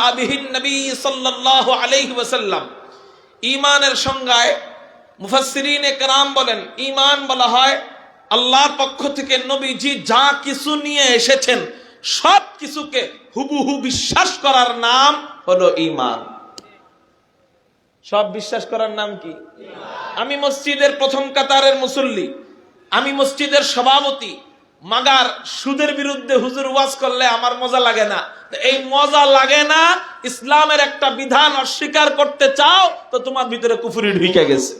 আবিহিন নবী সাল্লাল্লাহু আলাইহি ওয়াসাল্লাম। ঈমানের সংজ্ঞায় মুফাসসিরিনে কেরাম বলেন, ঈমান বলা হয় আল্লাহর পক্ষ থেকে নবীজি যা কিছু নিয়ে এসেছেন সব কিছুকে হুবহু বিশ্বাস করার নাম হলো ঈমান। সব বিশ্বাস করার নাম কি? আমি মসজিদের প্রথম কাতারের মুসল্লি, আমি মসজিদের সভাপতি, মাগার সুদের বিরুদ্ধে হুজুর ওয়াজ করলে আমার মজা লাগে না। এই মজা লাগে না, ইসলামের একটা বিধান অস্বীকার করতে চাও তো তোমার ভিতরে কুফরি ঢুকে গেছে।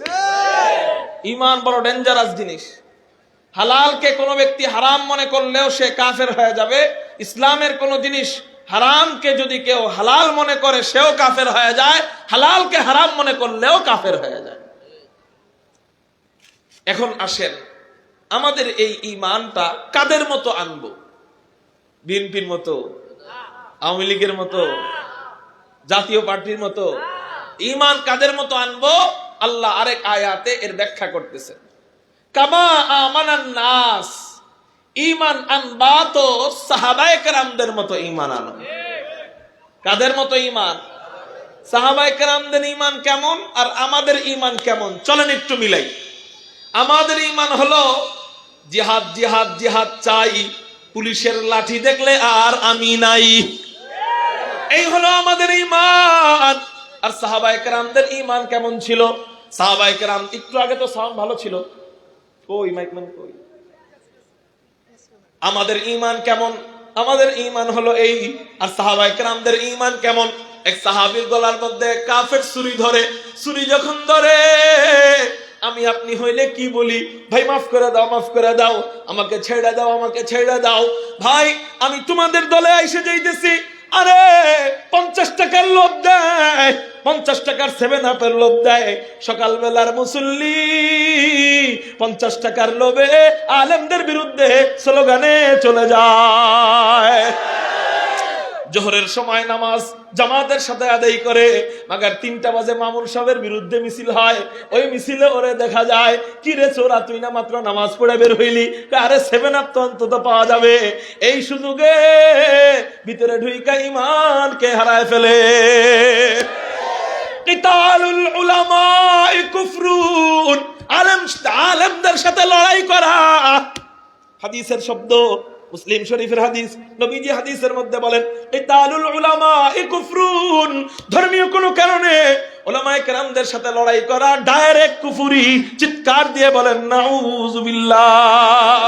ঈমান বড় ডেঞ্জারাস জিনিস। হালালকে কোনো ব্যক্তি হারাম মনে করলেও সে কাফের হয়ে যাবে। ইসলামের কোনো জিনিস হারামকে যদি কেউ হালাল মনে করে সেও কাফের হয়ে যায়, হালালকে হারাম মনে করলেও কাফের হয়ে যায়। এখন আসেন, আমাদের এই ঈমানটা কাদের মতো আনবো? বিএনপির মতো, আওয়ামী লীগের মতো, জাতীয় পার্টির মতো? ঈমান কাদের মতো আনবো? আল্লাহ আরেক আয়াতে এর ব্যাখ্যা করতেছেন, কামা আমানান নাস। ঈমান আনবা তো সাহাবায়ে কেরামদের মতো ঈমান আনো। কাদের মতো ঈমান? সাহাবায়ে কেরামদের ঈমান কেমন আর আমাদের ঈমান কেমন? চলেন একটু মিলাই। আমাদের ঈমান হলো জিহাদ জিহাদ জিহাদ চাই, পুলিশের লাঠি দেখলে আর আমি নাই, এই হলো আমাদের ঈমান। আর সাহাবায়ে কেরামদের ঈমান কেমন ছিল? সাহাবায়ে কেরাম, একটু আগে তো সাউন্ড ভালো ছিল, কই মাইকম্যান কই? আমাদের ঈমান কেমন? আমাদের ঈমান হলো এই। আর সাহাবায়ে কেরামদের ঈমান কেমন? এক সাহাবীর গলার মধ্যে কাফের ছুরি ধরে, ছুরি যখন ধরে আমি আপনি হইলে কি বলি? ভাই মাফ করে দাও, মাফ করে দাও, আমাকে ছেড়ে দাও, আমাকে ছেড়ে দাও। ভাই আমি তোমাদের দলে এসে যাইতেছি, আরে 50 টাকার লোভ দেয়, 50 টাকার 7 আপের লোভ দেয়। সকালবেলার মুসল্লি 50 টাকার লোভে আলেমদের বিরুদ্ধে স্লোগানে চলে যায়। জোহরের সময় নামাজ জামাতের সাথে আদায় করে, মাগার 3টা বাজে মামুন সাহেবের বিরুদ্ধে মিছিল হয়। ওই মিছিলে ওরে দেখা যায়, কি রে চোরা, তুই না মাত্র নামাজ পড়ে বের হইলি? আরে 7 আপ তো অন্তত পাওয়া যাবে। এই সুযোগে ভিতরে ঢুইকা ঈমানকে হারায় ফেলে। কিতালুল উলামাই কুফরুন, আলেমদের সাথে লড়াই করা। হাদিসের শব্দ, মুসলিম শরীফের হাদিস, নবীজি হাদিসের মধ্যে বলেন কিতালুল উলামাই কুফরুন, ধর্মীয় কোনো কারণে উলামায়ে কেরামদের সাথে লড়াই করা ডাইরেক্ট কুফরি। চিৎকার দিয়ে বলেন নাউযুবিল্লাহ।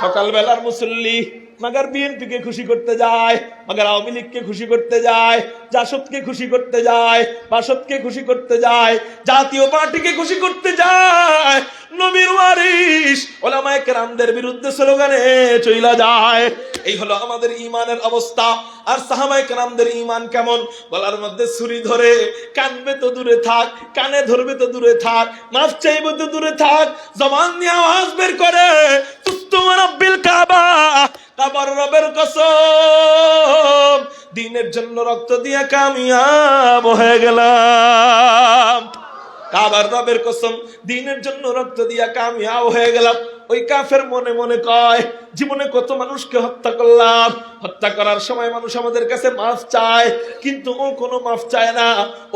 সকালবেলার মুসল্লি মাগার বিএনপিকে খুশি করতে যায়, মাগার আওয়ামী লীগকে খুশি করতে যায়, জাসদকে খুশি করতে যায়, বাসদকে খুশি করতে যায়, জাতীয় পার্টিকে খুশি করতে যায়, নবীর ওয়ারিস উলামায়ে কেরামদের বিরুদ্ধে স্লোগানে চইলা যায়। এই হলো আমাদের ঈমানের অবস্থা। আর সাহাবায়ে কেরামদের ঈমান কেমন? গলার মধ্যে ছুরি ধরে, কানবে তো দূরে থাক, কানে ধরবে তো দূরে থাক, মাফ চাইবে তো দূরে থাক, জবান দিয়ে আওয়াজ বের করে তুস্তু রাব্বিল কাবা, কাবার রবের কসম, দ্বীনের জন্য রক্ত দিয়ে কামিয়াব হয়ে গেলাম। কাবার রবের কসম, দ্বীনের জন্য রক্ত দিয়া কামিয়াব হয়ে গেলাম। ওই কাফের মনে মনে কয়, জীবনে কত মানুষকে হত্যা করলাম, হত্যা করার সময় মানুষ আমাদের কাছে মাফ চায়, কিন্তু ও কোনো মাফ চায় না।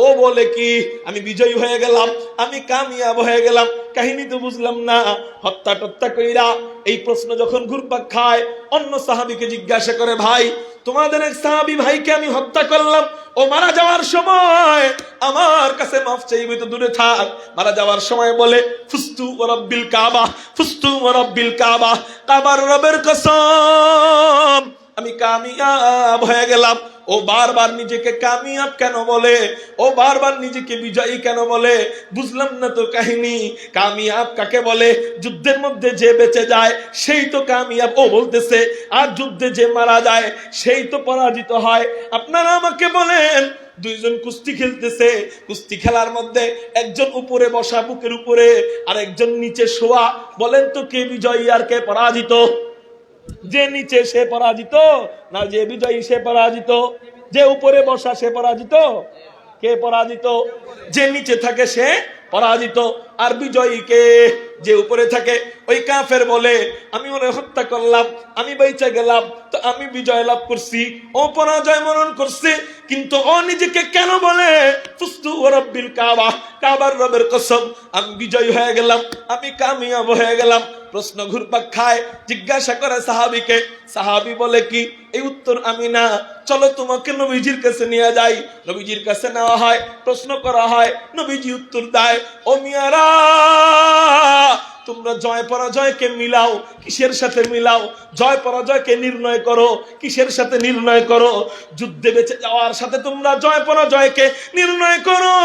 ও বলে কি, আমি বিজয়ী হয়ে গেলাম, আমি কামিয়াব হয়ে গেলাম। কাহিনী তো বুঝলাম না, হত্যা টত্যা কইরা এই প্রশ্ন যখন ঘুরপাক খায়, অন্য সাহাবীকে জিজ্ঞাসা করে, ভাই তোমাদের এক সাহাবী ভাইকে আমি হত্যা করলাম, ও মারা যাওয়ার সময় আমার কাছে মাফ চাইবে তো দূরে থাক, মারা যাওয়ার সময় বলে ফুস্তু ওয়া রাব্বিল কাবা, ফুস্তু ওয়া রাব্বিল কাবা, কাবার রবের কসম আমি কামিয়াব হয়ে গেলাম। ও বারবার নিজেকে কামিয়াব কেন বলে? ও বারবার নিজেকে বিজয়ী কেন বলে? বুঝলাম না তো কাহিনী। কামিয়াব কাকে বলে? যুদ্ধের মধ্যে যে বেঁচে যায় সেই তো কামিয়াব, ও বলতেছে। আর যুদ্ধে যে মারা যায় সেই তো পরাজিত হয়। আপনারা আমাকে বলেন, দুইজন কুস্তি খেলতেছে, কুস্তি খেলার মধ্যে একজন উপরে বসা বুকের উপরে আর একজন নিচে শোয়া, বলেন তো কে বিজয়ী আর কে পরাজিত? যে নিচে সে পরাজিত, না যে বিজয়ী সে পরাজিত? যে উপরে বসা সে পরাজিত? কে পরাজিত? যে নিচে থাকে সে পরাজিত। আর বিজয়ী কে? যে উপরে থাকে। ওই কাফের বলে আমি ওরে হত্যা করলাম, আমি বেঁচে গেলাম, তো আমি বিজয় লাভ করছি। ও পরাজয় মরণ করছে, কিন্তু ও নিজেকে কেন বলে ফুস্তু ওয়া রাব্বিল কাবা, কাবার রবের কসম আমি বিজয় হয়ে গেলাম, আমি কামিয়াব হয়ে গেলাম। প্রশ্ন ঘুরপাক খায়, জিজ্ঞাসা করে সাহাবীকে, সাহাবী বলে কি? এই উত্তর আমি না, চলো তোমাকে নবীজির কাছে নিয়ে যাই। নবীজির কাছে নেওয়া হয়, প্রশ্ন করা হয়, নবীজি উত্তর দেয়, ও মিয়ারা, তোমরা জয় পরাজয়কে মিলাও, কিসের সাথে মিলাও? জয় পরাজয়কে নির্ণয় করো, কিসের সাথে নির্ণয় করো? যুদ্ধে বেঁচে যাওয়ার সাথে তোমরা জয় পরাজয়কে নির্ণয় করো।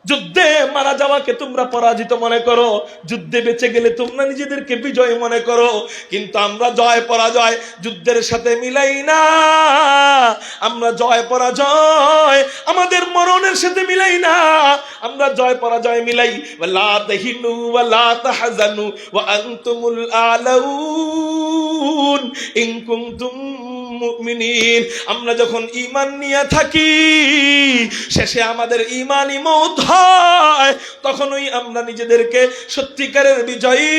যুদ্ধে মারা যাওয়াকে তোমরা পরাজিত মনে করো, যুদ্ধে বেঁচে গেলে তোমরা নিজেদেরকে বিজয় মনে করো। কিন্তু আমরা জয় পরাজয় যুদ্ধের সাথে মিলাই না, আমরা জয় পরাজয় আমাদের মরণের সাথে মিলাই না। আমরা জয় পরাজয় মিলাই, ওয়ালা তাহিনু ওয়ালা তাহজানু ওয়া আনতুমুল আলাউন ইন কুনতুম মুমিনিন। আমরা যখন ঈমান নিয়ে থাকি, শেষে আমাদের ঈমানি মওত হয়, তখনই আমরা নিজেদেরকে সত্যিকারের বিজয়ী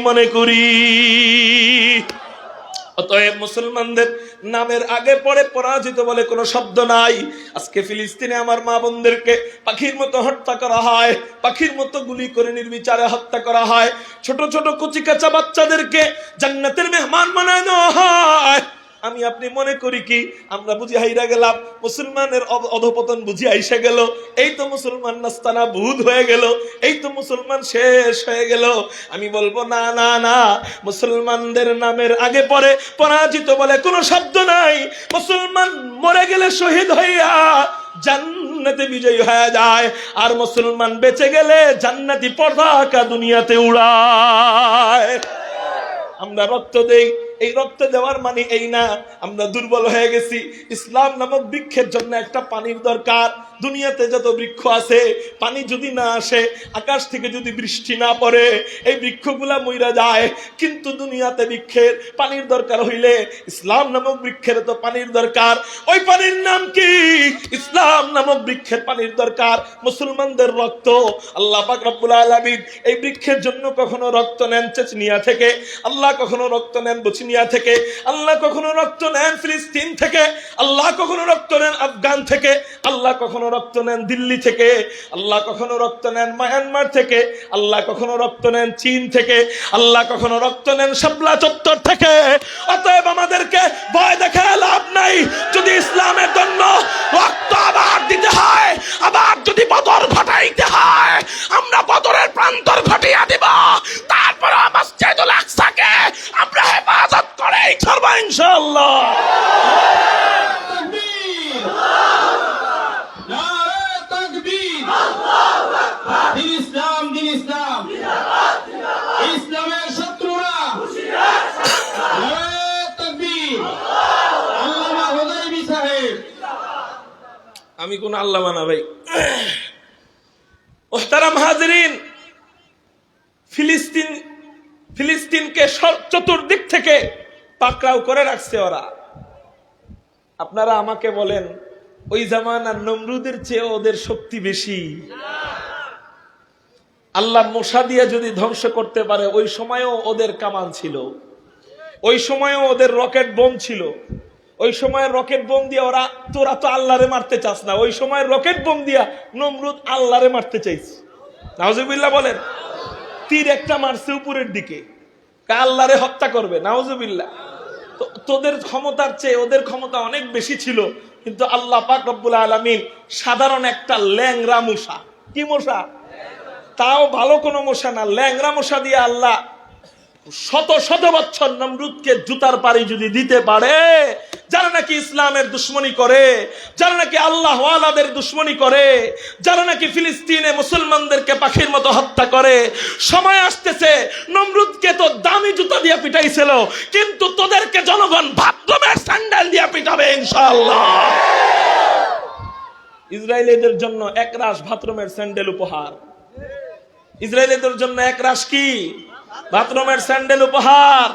মনে করি। অতএব মুসলমানদের নামের আগে পরে পরাজিত বলে কোনো শব্দ নাই। আজকে ফিলিস্তিনে আমার মা বোনদেরকে পাখির মতো হত্যা করা হয়, পাখির মতো গুলি করে নির্বিচারে হত্যা করা হয়। ছোট ছোট কচি কাঁচা বাচ্চাদেরকে জান্নাতের মেহমান বানায় দেওয়া হয়। আমি আপনি মনে করি কি আমরা বুঝি হাইরা গেলাম, মুসলমানের অধপতন বুঝি আইসা গেল, এই তো মুসলমান নাস্তানা বুধ হয়ে গেল, এই তো মুসলমান শেষ হয়ে গেল। আমি বলবো না না না, মুসলমানদের নামের আগে পরে পরাজিত বলে কোনো শব্দ নাই। মুসলমান মরে গেলে শহীদ হইয়া জান্নাতে বিজয়ী হয়ে যায়, আর মুসলমান বেঁচে গেলে জান্নাতি পতাকা দুনিয়াতে উড়ায়। আমরা রক্ত দেই, এই রক্ত দেওয়ার মানে এই না আমরা দুর্বল হয়ে গেছি। ইসলাম নামক বৃক্ষের জন্য একটা পানির দরকার। দুনিয়াতে যত বৃক্ষ আছে, পানি যদি না আসে, আকাশ থেকে যদি বৃষ্টি না পড়ে, এই বৃক্ষগুলা মইরা যায়। কিন্তু দুনিয়াতে বৃক্ষের পানির দরকার হইলে ইসলাম নামক বৃক্ষের তো পানির দরকার। ওই পানির নাম কি? ইসলাম নামক বৃক্ষের পানির দরকার মুসলমানদের রক্ত। আল্লাহ পাক রব্বুল আলামিন এই বৃক্ষের জন্য কখনো রক্ত নেন চেচনিয়া থেকে, আল্লাহ কখনো রক্ত নেন বসনিয়া থেকে, আল্লাহ কখনো রক্ত নেন ফিলিস্তিন থেকে, আল্লাহ কখনো রক্ত নেন আফগান থেকে, আল্লাহ কখনো রক্ত নেন দিল্লি থেকে, আল্লাহ কখনো রক্ত নেন মায়ানমার থেকে, আল্লাহ কখনো রক্ত নেন চীন থেকে, আল্লাহ কখনো রক্ত নেন শাপলা চত্বর থেকে। অতএব আমাদেরকে ভয় দেখায় লাভ নাই। যদি ইসলামের জন্য রক্ত আবার দিতে হয়, আবার যদি বদর ঘটাইতে হয়, আমরা বদরের প্রান্তর ঘটিয়ে দিব। তারপর মসজিদুল আকসাকে আমরা হেফাজত করে করব ইনশাআল্লাহ। ইসলামের শত্রুরা আমি কোন আল্লামা না ভাই। মুহতারাম হাজিরিন, ফিলিস্তিনকে চতুর্দিক থেকে পাকড়াও করে রাখছে ওরা। আপনারা আমাকে বলেন, ওই জামানার নমরুদের চেয়ে ওদের শক্তি বেশি? আল্লাহ মশা দিয়ে যদি ধ্বংস করতে পারে, ওই সময়ও ওদের কামান ছিল, ওই সময়ও ওদের রকেট বোম ছিল। ওই সময়ের রকেট বোম দিয়ে তোরা তো আল্লাহরে মারতে চাস না, ওই সময়ের রকেট বোম দিয়া নমরুদ আল্লাহরে মারতে চাইছে। নাউজুবিল্লাহ বলেন। তীর একটা মারছে উপরের দিকে, আল্লাহরে হত্যা করবে। নাউজুবিল্লাহ। তোদের ক্ষমতার চেয়ে ওদের ক্ষমতা অনেক বেশি ছিল। কিন্তু আল্লাহ পাক রব্বুল আলামিন সাধারণ একটা ল্যাংরা মশা, কি মশা, তাও ভালো কোনো মশা না, ল্যাংরা মশা দিয়ে আল্লাহ শত শত বছর নমরুদকে জুতার পাড়ি যদি দিতে পারে, যারা নাকি ইসলামের দুশ্মনী করে, যারা নাকি আল্লাহ ওয়ালাদের দুশ্মনী করে, যারা নাকি ফিলিস্তিনে মুসলমানদেরকে পাখির মতো হত্যা করে, সময় আসতেছে নমরুদকে তো দামি জুতা দিয়ে পিটাইছিল, কিন্তু তোদেরকে জনগণ বাথরুমের স্যান্ডেল দিয়ে পিটাবে ইনশাআল্লাহ। ইসরায়েলিদের জন্য একরাশ বাথরুমের স্যান্ডেল উপহার। ইসরায়েলিদের জন্য একরাশ কি? বাথরুমের স্যান্ডেল উপহার।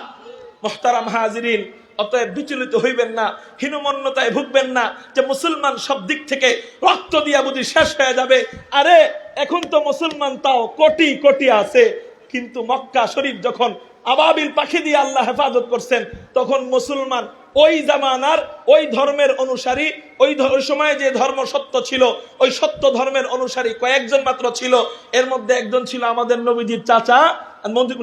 মুহতারাম হাজিরিন, অতএব বিচলিত হইবেন না, হীনমন্যতায় ভুগবেন না যে মুসলমান সব দিক থেকে রক্ত দিয়া বুঝি শেষ হয়ে যাবে। আরে এখন তো মুসলমান তাও কোটি কোটি আছে, কিন্তু মক্কা শরীফ যখন আবাবিল পাখি দিয়ে আল্লাহ হেফাজত করছেন, তখন মুসলমান ওই জামানার ওই ধর্মের অনুসারী, ওই সময়ে যে ধর্ম সত্য ছিল, ওই সত্য ধর্মের অনুসারী কয়েকজন মাত্র ছিল। এর মধ্যে একজন ছিল আমাদের নবীজির চাচা,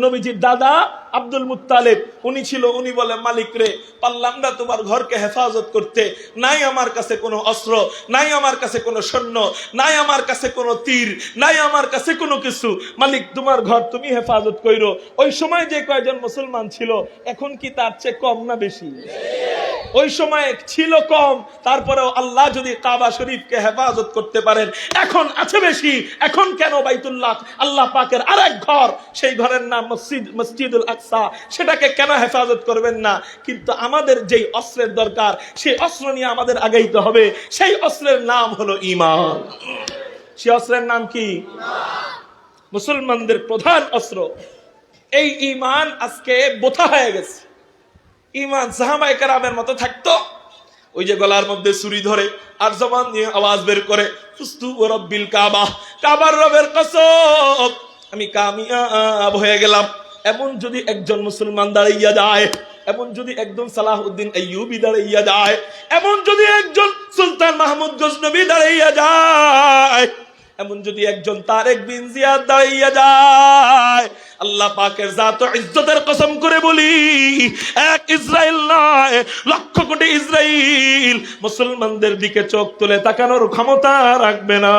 নবীজির দাদা আব্দুল মুত্তালিব। উনি ছিল, উনি বলে, মালিক রে, পারলাম না তোমার ঘরকে হেফাজত করতে, নাই আমার কাছে কোনো অস্ত্র, নাই আমার কাছে কোনো সৈন্য, নাই আমার কাছে কোনো তীর, নাই আমার কাছে কোনো কিছু, মালিক তোমার ঘর তুমি হেফাজত কইরো। ওই সময় যে কয়জন মুসলমান ছিল, এখন কি তার চেয়ে কম না বেশি? ওই সময় ছিল কম, তারপরেও আল্লাহ যদি কাবা শরীফকে হেফাজত করতে পারেন, এখন আছে বেশি। এখন কেন বাইতুল্লাহ আল্লাহ পাকের আরেক ঘর, সেই ঘরের নাম মসজিদুল আকসা, সেটাকে কেন হেফাজত করবেন না? কিন্তু আমাদের যেই অস্ত্রের দরকার, সেই অস্ত্র নিয়ে আমাদের আগাইতে হবে। সেই অস্ত্রের নাম হলো ঈমান। সেই অস্ত্রের নাম কি? মুসলমানদের প্রধান অস্ত্র এই ঈমান। আজকে বোথা হয়ে গেছে। ঈমান সাহাবায়ে কেরামের মতো থাকতো, ওই যে গলার মধ্যে ছুরি ধরে আর জবান দিয়ে আওয়াজ বের করে, ফুস্তু রব্বিল কাবা, কাবার রবের কসম আমি কামিয়াব হয়ে গেলাম। এমন যদি একজন মুসলমান দাঁড়াইয়া যায়, এমন যদি একজন সালাহউদ্দিন আইয়ুবী দাঁড়াইয়া যায়, এমন যদি একজন সুলতান মাহমুদ গজনবী দাঁড়াইয়া যায়, এমন যদি একজন তারেক বিন জিয়াদ দাঁড়াইয়া যায়, আল্লাহ পাকের জাত ও ইজ্জতের কসম করে বলি, এক ইসরাইল নয়, লক্ষ কোটি ইসরাইল মুসলমানদের দিকে চোখ তুলে তাকানোর ক্ষমতা রাখবে না।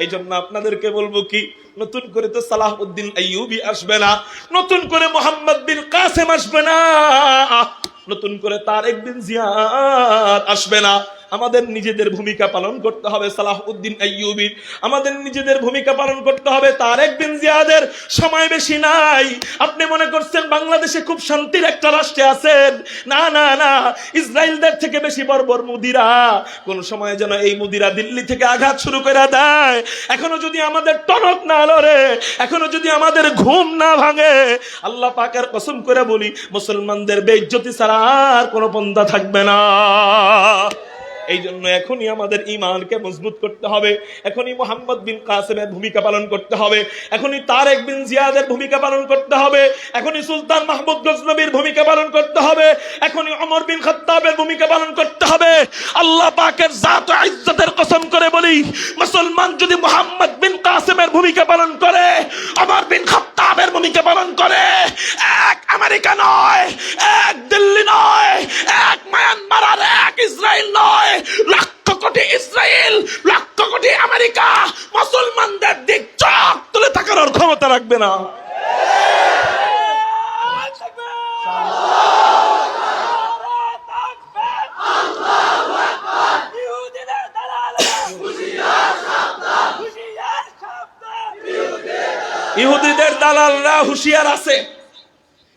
এই জন্য আপনাদেরকে বলবো কি, নতুন করে তো সালাহউদ্দিন আইয়ুবী আসবে না, নতুন করে মোহাম্মদ বিন কাসেম আসবে না, নতুন করে তারেক বিন জিয়াদ আসবে না। আমাদের নিজেদের ভূমিকা পালন করতে হবে সালাহউদ্দিন আইয়ুবীর, আমাদের নিজেদের ভূমিকা পালন করতে হবে তারেক বিন জিয়াদের। সময় বেশি নাই। আপনি মনে করছেন বাংলাদেশে খুব শান্তির একটা রাষ্ট্রে আছেন? না না না, ইসরায়েলদের থেকে বেশি বর্বর মুদিরা। কোন সময় যেন এই মুদিরা দিল্লি থেকে আঘাত শুরু করে দেয়। এখনো যদি আমাদের টনক না লড়ে, এখনো যদি আমাদের ঘুম না ভাঙে, আল্লাহ পাকের কসম করে বলি, মুসলমানদের বেইজ্জতি ছাড়া আর কোনো পন্থা থাকবে না। এই জন্য এখনই আমাদের ঈমানকে মজবুত করতে হবে, এখনই মোহাম্মদ বিন কাসেমের ভূমিকা পালন করতে হবে, এখনই তারেক বিন জিয়াদের ভূমিকা পালন করতে হবে, এখনই সুলতান মাহমুদ গজনবীর ভূমিকা পালন করতে হবে, এখনই ওমর বিন খাত্তাবের ভূমিকা পালন করতে হবে। আল্লাহ পাকের জাত ও ইজ্জতের কসম করে বলি, মুসলমান যদি মোহাম্মদ বিন কাসেমের ভূমিকা পালন করে, ওমর বিন খাত্তাবের ভূমিকা পালন করে, এক আমেরিকা নয়, এক দিল্লি নয়, এক মায়ানমার আর এক ইসরায়েল নয়, লক্ষ কোটি ইসরায়েল, লক্ষ কোটি আমেরিকা মুসলমানদের দিক চোখ তুলে তাকানোর ক্ষমতা রাখবে না। ইহুদিদের দালালরা হুঁশিয়ার আছে,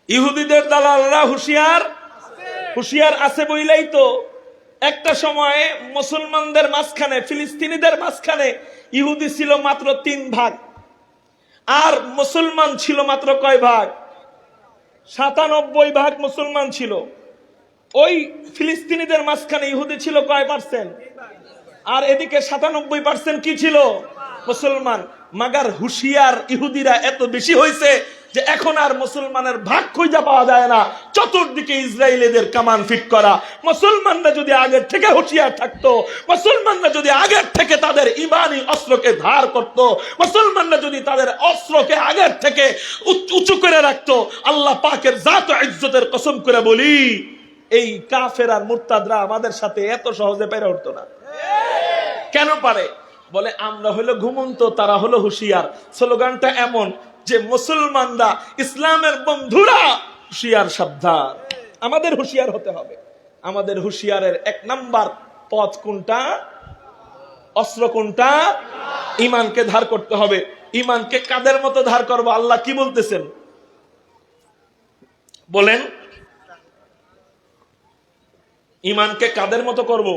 ইহুদিদের দালালরা হুঁশিয়ার আছে বইলেই তো একটা সময়ে মুসলমানদের মাঝখানে, ফিলিস্তিনিদের মাঝখানে ইহুদি ছিল মাত্র 3 ভাগ, আর মুসলমান ছিল মাত্র কয় ভাগ? 97 ভাগ মুসলমান ছিল। ওই ফিলিস্তিনিদের মাঝখানে ইহুদি ছিল কয় পার্সেন্ট? আর এদিকে 97% কি ছিল? মুসলমান। মাগার হুঁশিয়ার ইহুদিরা এত বেশি হয়েছে যে এখন আর মুসলমানের ভাগ খুঁজে পাওয়া যায় না, চতুর্দিকে ইসরায়েলিদের কামান ফিট করা। মুসলমানরা যদি আগের থেকে হুঁশিয়ার থাকতো, মুসলমানরা যদি আগের থেকে তাদের ইমানি অস্ত্রকে ধার করত, মুসলমানরা যদি তাদের অস্ত্রকে আগের থেকে উঁচু করে রাখতো, আল্লাহ পাকের জাত ও ইজ্জতের কসম করে বলি, এই কাফের আর মুরতাদরা আমাদের সাথে এত সহজে পেরে উঠতো না। কেন পারে? বলে আমরা হলো ঘুমন্ত, তারা হলো হুঁশিয়ার। স্লোগানটা এমন যে মুসলমানরা, ইসলামের বন্ধুরা হুঁশিয়ার, সাবধান। আমাদের হুঁশিয়ার হতে হবে। আমাদের হুঁশিয়ারের 1 নাম্বার পথ কোনটা? অস্ত্র কোনটা? ঈমানকে ধার করতে হবে। ঈমানকে কাদের মতো ধার করব? আল্লাহ কি বলতেছেন বলেন? ঈমানকে কাদের মতো করব?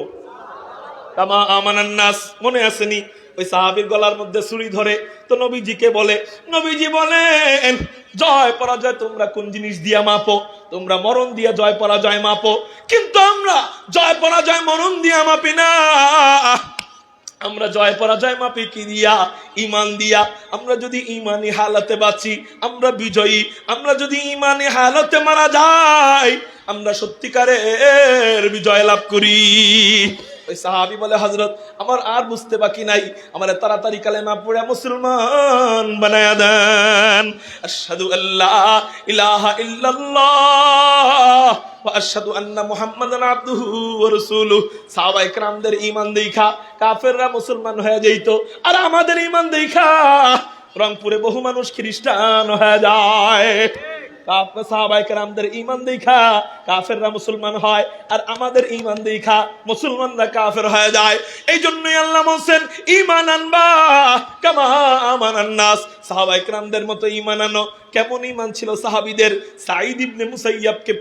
কামা আমানান নাস। মনে আসেনি ওই সাহাবীর গলার মধ্যে ছুরি ধরে তো নবীজিকে বলে, নবীজি বলেন জয় পরাজয় তোমরা কোন জিনিস দিয়া মাপো? তোমরা মরণ দিয়া জয় পরাজয় মাপো, কিন্তু আমরা জয় পরাজয় মরণ দিয়া মাপি না। আমরা জয় পরাজয় মাপি কি দিয়া? ঈমান দিয়া। আমরা যদি ঈমানি হালাতে বাঁচি আমরা বিজয়ী, আমরা যদি ঈমানি হালাতে মারা যাই আমরা সত্যিকারের বিজয় লাভ করি। ওই সাহাবী বলে, হযরত আমার আর বুঝতে বাকি নাই, আমারে তাড়াতাড়ি কালেমা পড়ে মুসলমান বানায়া দেন। আশহাদু আল্লা ইলাহা ইল্লাল্লাহ ওয়া আশহাদু আন্না মুহাম্মাদান আবদুহু ওয়া রাসূলুহু। সাহাবায়ে কেরামদের ঈমান দেখা কাফেররা মুসলমান হয়ে যাইতো, আর আমাদের ঈমান দেখা রংপুরে বহু মানুষ খ্রিস্টান হয়ে যায়। সাহাবায়ে কেরামদের ঈমান দেখা কাফেররা মুসলমান হয়, আর আমাদের ঈমান দেখা মুসলমানরা কাফের হয়ে যায়। এই জন্যই আল্লাহ বলেন ঈমান আনবা কামা আমানান নাস। সাহাবায়ে কেরামদের মতো ঈমান আনো। কেমন ঈমান ছিল সাহাবীদের? সাঈদ ইবনে মুসাইয়াবকে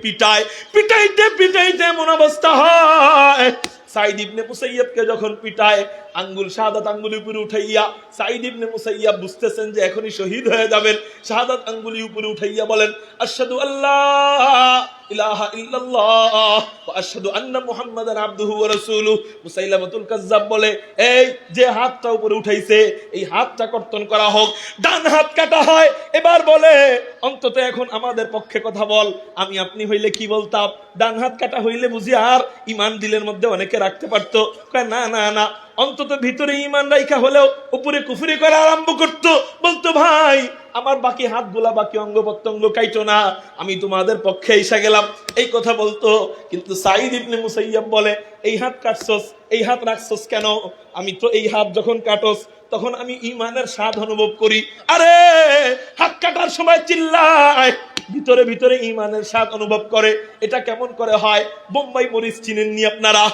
পিটাইতে এমন অবস্থা হয়, সাঈদ ইবনে মুসাইয়াবকে যখন পিটায় আঙ্গুল শাহাদাত আঙ্গুলি উপরে উঠাইয়া সাঈদ ইবনে মুসাইয়াব বুঝতেছেন যে এখনই শহীদ হয়ে যাবেন, শাহাদাত আঙ্গুলি উপরে উঠাইয়া বলেন আশহাদু আল্লাহ ইলাহা ইল্লাল্লাহ ওয়া আশহাদু আন্না মুহাম্মাদান আবদুহু ওয়া রাসূলুহু। মুসাইলামাতুল কাজ্জাব বলে, এই যে হাতটা উপরে উঠাইছে এই হাতটা কর্তন করা হোক, ডান হাত কাটা হয়। এবার বলে, অন্তত এখন আমাদের পক্ষে কথা বল, আমি আপনি হইলে কি বলতাম? ডান হাত কাটা হইলে বুঝি আর ঈমান দিলের মধ্যে অনেকে রাখতে পারতো? কয় না না না, অন্তত ভিতরে ঈমান রাখা হলেও উপরে কুফরি করা আরম্ভ করতো, বলতো ভাই আমার বাকি হাতগুলা বাকি অঙ্গ প্রত্যঙ্গ কাইটো না, আমি তোমাদের পক্ষে এসে গেলাম, এই কথা বলতো। কিন্তু সাঈদ ইবনে মুসাইয়াব বলে, এই হাত কাটছস, এই হাত রাখছস কেন? আমি তো এই হাত যখন কাটস তখন আমি ঈমানের স্বাদ অনুভব করি। আরে হাত কাটার সময় চিল্লায়, ভিতরে ভিতরে ঈমানের স্বাদ অনুভব করে। এটা কেমন করে হয়? বোম্বাই মরিচ চিনেননি আপনারা?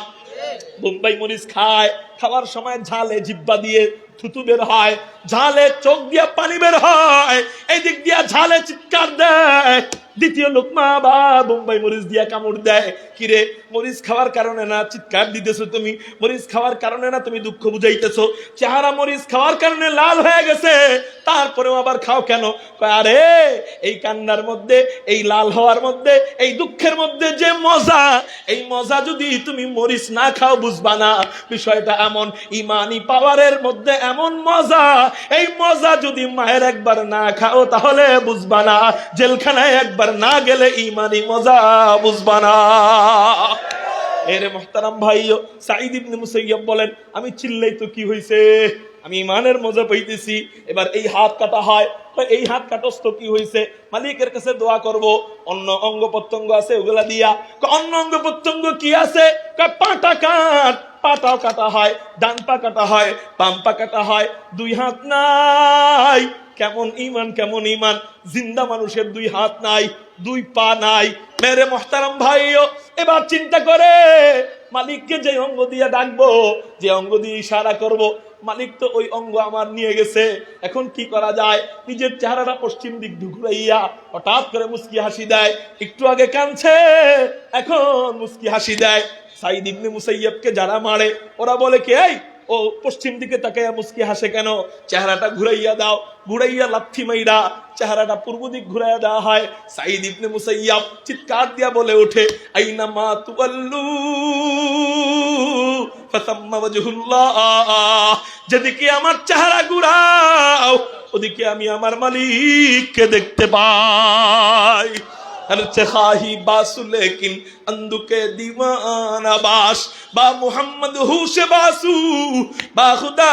বোম্বাই মরিচ খায়, খাওয়ার সময় ঝালে জিব্বা দিয়ে থুতু বের হয়, ঝালে চোখ দিয়া পানি বের হয়, এই দিক দিয়া ঝালে চিৎকার দেয়, দ্বিতীয় লোকমা বা বোম্বাই মরিচ দিয়া কামড় দেয়। কিরে, মরিচ খাওয়ার কারণে না চিৎকার দিতেছো তুমি, মরিচ খাওয়ার কারণে না তুমি দুঃখ বুঝাইতেছো, চেহারা মরিচ খাওয়ার কারণে লাল হয়ে গেছে, তারপরেও আবার খাও কেন? আরে এই কান্নার মধ্যে, এই লাল হওয়ার মধ্যে, এই দুঃখের মধ্যে যে মজা, এই মজা যদি তুমি মরিচ না খাও বুঝবা না। বিষয়টা এমন, ঈমানি পাওয়ারের মধ্যে এমন মজা, এই মজা যদি মায়ের একবার না খাও তাহলে বুঝবা না, জেলখানায় একবার না গেলে ঈমানি মজা বুঝবা না। এরে মুহতারাম ভাইও, সাঈদ ইবনে মুসাইয়াব বলেন, আমি চিল্লাই তো কি হইছে, আমি ঈমানের মজা পাইতেছি। এবার এই হাত কাটা হয়, এই হাত কাটস তো কি হইছে? মালিকের কাছে দোয়া করব, অন্য অঙ্গ প্রত্যঙ্গ আছে ওগুলা দিয়া। অন্য অঙ্গ প্রত্যঙ্গ কি আছে? পাটা কাট, পাটাও কাটা হয়, ডান পা কাটা হয়, বাম পা কাটা হয়, দুই হাত নাই। কেমন ঈমান, কেমন ঈমান! জিন্দা মানুষের দুই হাত নাই, দুই পা নাই। মেরে মুহতারাম ভাইও, এবার চিন্তা করে মালিককে যে অঙ্গ দিয়ে ডাকবো, যে অঙ্গ দিয়ে ইশারা করব, মালিক তো ওই অঙ্গ আমার নিয়ে গেছে, এখন কি করা যায়? নিজের চেহারাটা পশ্চিম দিক ঘুরাইয়া হঠাৎ করে মুস্কি হাসি দেয়। একটু আগে কাঁদছে, এখন মুস্কি হাসি দেয়। সাঈদ ইবনে মুসাইয়াবকে যারা মারে ওরা বলে কি, এই ও পশ্চিম দিকে তাকাইয়া মুস্কি হাসে কেন? চেহারাটা ঘুরাইয়া দাও। ঘুরাইয়া লাথি মাইরা চেহারাটা পূর্ব দিক ঘুরাইয়া দেওয়া হয়। সাঈদ ইবনে মুসাইয়াব চিৎকার দিয়া বলে ওঠে, আইনা মা তুয়াল্লু ফাসাম্মা ওয়াজহুল্লাহ, যেদিকে আমার চেহারা ঘুরাও ওদিকে আমি আমার মালিককে দেখতে পাই। খাহি বাসু লেকিন अंधुके दीवाना बास बा मुहम्मद हुशे बासु बा खुदा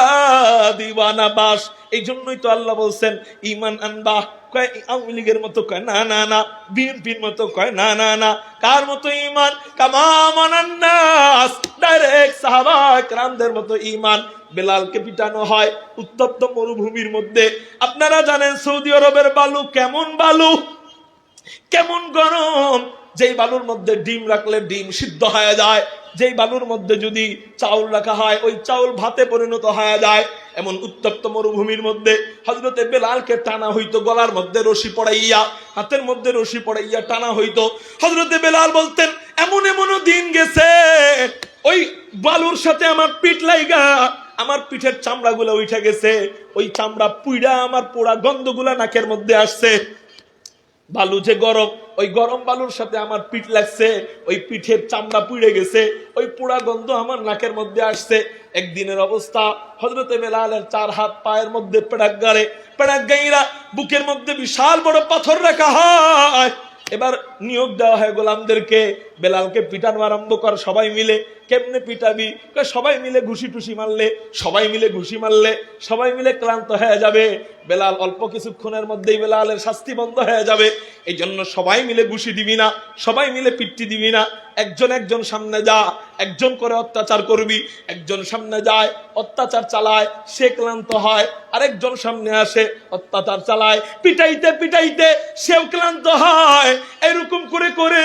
दीवाना बास। এই জন্যই তো আল্লাহ বলছেন ঈমান আনবা। কয় আওয়ামী লীগের মতো, কয় না না না, বিএনপির মতো, কয় না না না, কার মতো ঈমান? কামা আমানান নাস, ডাইরেক্ট সাহাবা কেরামদের মতো ঈমান। বেলালকে পিটানো হয় উত্তপ্ত মরুভূমির মধ্যে। আপনারা জানেন সৌদি আরবের বালু কেমন বালু, কেমন গরম। যেই বালুর মধ্যে ডিম রাখলে ডিম সিদ্ধ হয়ে যায়, যেই বালুর মধ্যে যদি চাউল রাখা হয় ওই চাউল ভাতে পরিণত হয়ে যায়। এমন উত্তপ্ত মরুভূমির মধ্যে হযরতে বেলালকে টানা হইতো, গলার মধ্যে রশি পড়াইয়া, হাতের মধ্যে রশি পড়াইয়া টানা হইতো। হযরতে বেলাল বলতেন, এমন এমনও দিন গেছে ওই বালুর সাথে আমার পিঠ লাইগা আমার পিঠের চামড়াগুলো উঠে গেছে, ওই চামড়া পুইড়া আমার পোড়া গন্ধগুলা নাকের মধ্যে আসছে। বালু যে গরম, ওই গরম বালুর সাথে আমার পিঠ লাগছে, ওই পিঠের চামড়া পুড়ে গেছে, ওই পোড়া গন্ধ আমার নাকের মধ্যে আসছে। একদিনের অবস্থা, হযরতে বেলালের 4 হাত পায়ের মধ্যে পেড়াক গাড়ে, পেড়াক গাইরা বুকের মধ্যে বিশাল বড় পাথর রাখা হয়। এবার নিয়োগ দেওয়া হয় গোলামদেরকে, বেলালকে পিটানো আরম্ভ কর সবাই মিলে। কেমনে পিটাবি? সবাই মিলে ঘুষি টুসি মারলে, সবাই মিলে ঘুষি মারলে সবাই মিলে ক্লান্ত হয়ে যাবে। বেলাল অল্প কিছুক্ষণের মধ্যেই বেলালের শাস্তি বন্ধ হয়ে যাবে। এই জন্য সবাই মিলে ঘুষি দিবি না, সবাই মিলে পিট্টি দিবি না। একজন একজন সামনে যা, একজন করে অত্যাচার করবি। একজন সামনে যায়, অত্যাচার চালায়, সে ক্লান্ত হয়। আরেকজন সামনে আসে, অত্যাচার চালায়, পিটাইতে পিটাইতে সেও ক্লান্ত হয়। এরকম করে করে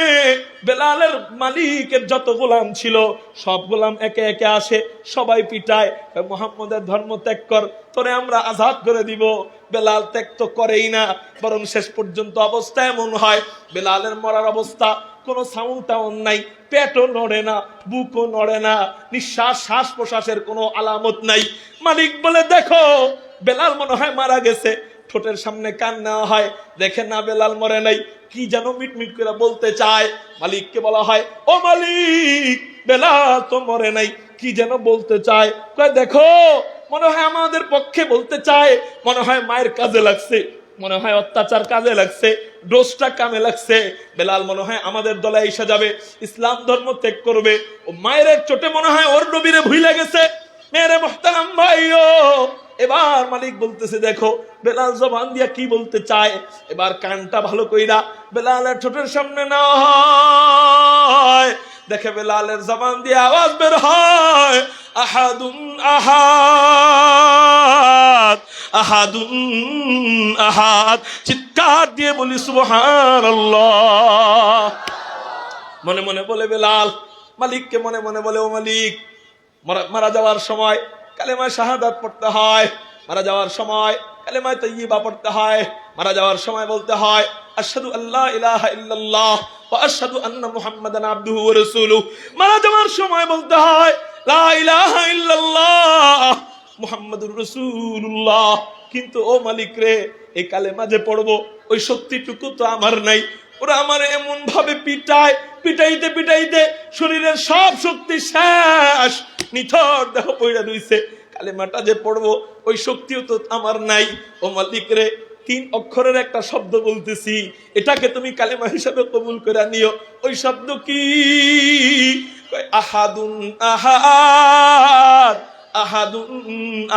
বেলালের মালিকের যত গোলাম ছিল সব গোলাম একে একে আসে, সবাই পিটায়, মুহাম্মদের ধর্ম ত্যাগ কর, তোরে আমরা আজাদ করে দিব। বেলাল ত্যাগ তো করেই না, বরং শেষ পর্যন্ত অবস্থা এমন হয়, বেলালের মরার অবস্থা, কোনো সাউন্ড টাউন নাই, পেটও নড়ে না, বুকও নড়ে না, নিঃশ্বাস শ্বাস প্রশ্বাসের কোনো আলামত নাই। মালিক বলে, দেখো বেলাল মনে হয় মারা গেছে। ঠোঁটের সামনে কান নেওয়া হয়, দেখে না বেলাল মরে নাই, কি যেন মিটমিট করে বলতে চায়। মালিককে বলা হয়, ও মালিক, বেলাল তো মরে নাই, কি যেন বলতে চায়। কয়, দেখো মনে হয় আমাদের পক্ষে বলতে চায়, মনে হয় মায়ের কাজে লাগছে, মনে হয় অত্যাচার কাজে লাগছে, ডোজটা কামে লাগছে। বেলাল মনে হয় আমাদের দলে এসে যাবে, ইসলাম ধর্ম ত্যাগ করবে। ও মায়ের চোটে মনে হয় ওর নবীরে ভুলে গেছে। মেরে মুহতারাম ভাইও, এবার মালিক বলতেছে, দেখো বেলাল জবান দিয়া কি বলতে চায়। এবার কানটা ভালো কইরা বেলালের ঠোঁটের সামনে না হয়, দেখে বেলালের জবান দিয়ে আওয়াজ বের হয়, আহাদুন আহাদ, আহাদুন আহাদ। চিৎকার দিয়ে বলি সুবহানাল্লাহ। মনে মনে বলে বেলাল, মালিককে মনে মনে বলে, ও মালিক, মারা যাওয়ার সময় কালেমায়ে শাহাদাত পড়তে হয়, মারা যাওয়ার সময় কালেমায়ে তাইয়্যিবা পড়তে হয়, মারা যাওয়ার সময় বলতে হয়, আশহাদু আল্লা ইলাহা ইল্লাল্লাহ ওয়া আশহাদু আন্না মুহাম্মাদান আবদুহু ওয়া রাসূলুহু। মারা যাওয়ার সময় বলতে হয়, লা ইলাহা ইল্লাল্লাহ মুহাম্মাদুর রাসূলুল্লাহ। কিন্তু ও মালিক রে, এই কালেমা যে পড়বো ওই শক্তিটুকু তো আমার নাই। ওরা আমার এমন ভাবে পিটায়, পিটাইতে পিটাইতে শরীরের সব শক্তি শেষ, নিথর দেহ পইড়া রইছে। কালেমাটা যে পড়বো ওই শক্তিও তো আমার নাই। ও মালিক রে, 3 অক্ষরের একটা শব্দ বলতেছি, এটাকে তুমি কালেমা হিসাবে কবুল করে নিও। ওই শব্দ কি? আহাদুন আহাদ, আহাদুন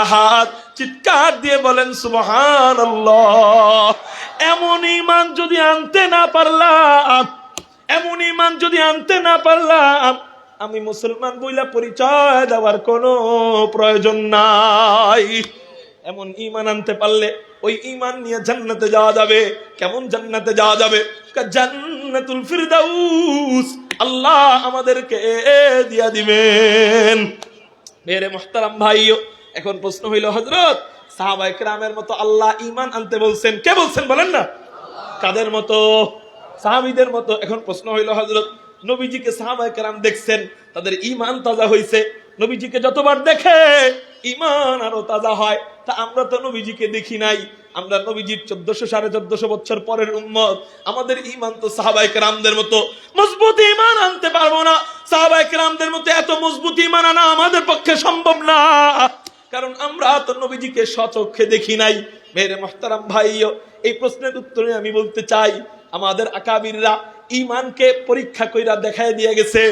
আহাদ। চিৎকার দিয়ে বলেন সুবহানাল্লাহ। এমন ঈমান যদি আনতে না পারলাম, এমন ঈমান যদি আনতে না পারলাম, আমি মুসলমান বইলা পরিচয় দেওয়ার কোনো প্রয়োজন নাই। এমন ঈমান আনতে পারলে ওই ঈমান নিয়ে জান্নাতে যাওয়া যাবে। কেমন জান্নাতে যাওয়া যাবে? জান্নাতুল ফিরদাউস আল্লাহ আমাদেরকে দিয়া দিবেন। মেরে মুহতারাম ভাইও, এখন প্রশ্ন হইল, হযরত সাহাবায়ে কেরামের মতো আল্লাহ ঈমান আনতে বলছেন, কে বলছেন বলেন না? কাদের মতো? সাহাবীদের মতো। এখন প্রশ্ন হইল, হযরত নবীজিকে সাহাবায়ে কেরাম দেখছেন, তাদের ঈমান তাজা হইছে। নবীজিকে যতবার দেখে ঈমান আরো তাজা হয়। তা আমরা তো নবীজিকে দেখি নাই, আমরা নবীজির 1400-1450 বছর পরের উম্মত। আমাদের ঈমান তো সাহাবায়ে কেরামদের মতো মজবুত ঈমান আনতে পারবো না। সাহাবায়ে কেরামদের মতো এত মজবুত ঈমান আনা আমাদের পক্ষে সম্ভব না, কারণ আমরা তো নবীজিকে স্বচক্ষে দেখি নাই। মেরে মুহতারাম ভাইও, এই প্রশ্নের উত্তরে আমি বলতে চাই, আমাদের আকাবিররা ঈমানকে পরীক্ষা কইরা দেখায় দিয়ে গেছে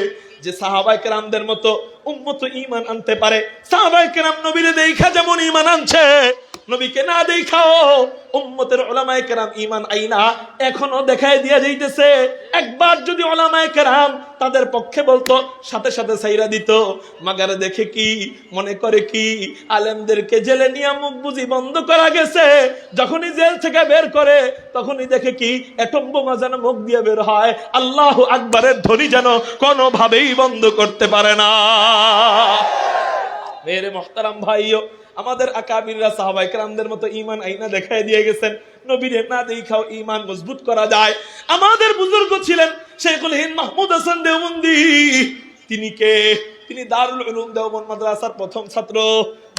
যে সাহাবায়ে কেরামদের মতো উম্মত ঈমান আনতে পারে। সাহাবায়ে কেরাম নবীরে দেখা যেমন ঈমান আনছে, নবীকে না দেখাও উম্মতের উলামায়ে কেরাম ঈমান আইনা এখনো দেখায় দিয়া যাইতেছে। একবার যদি উলামায়ে কেরাম তাদের পক্ষে বলতো, সাথে সাথে ছাইরা দিত। মাগার দেখে কি মনে করে কি আলেমদেরকে জেলে নিয়ে মুখ বুঝি বন্ধ করা গেছে, যখনই জেল থেকে বের করে তখনই দেখে কি অ্যাটম বোমা যেন মুখ দিয়ে বের হয়, আল্লাহু আকবারের ধ্বনি যেন কোনোভাবেই বন্ধ করতে পারে না। মেরে মুহতারাম ভাইও, আমাদের আকাবিররা সাহাবায়ে কেরামদের মতো ঈমান আইনা দেখায় দিয়ে গেছেন। নবীরে না দেখাও ঈমান মজবুত করা যায়। আমাদের বুজুর্গ ছিলেন শেখুল হিন্দ মাহমুদ হাসান দেওবন্দি। তিনি কে? তিনি দারুল উলুম দেওবন্দ মাদ্রাসার প্রথম ছাত্র,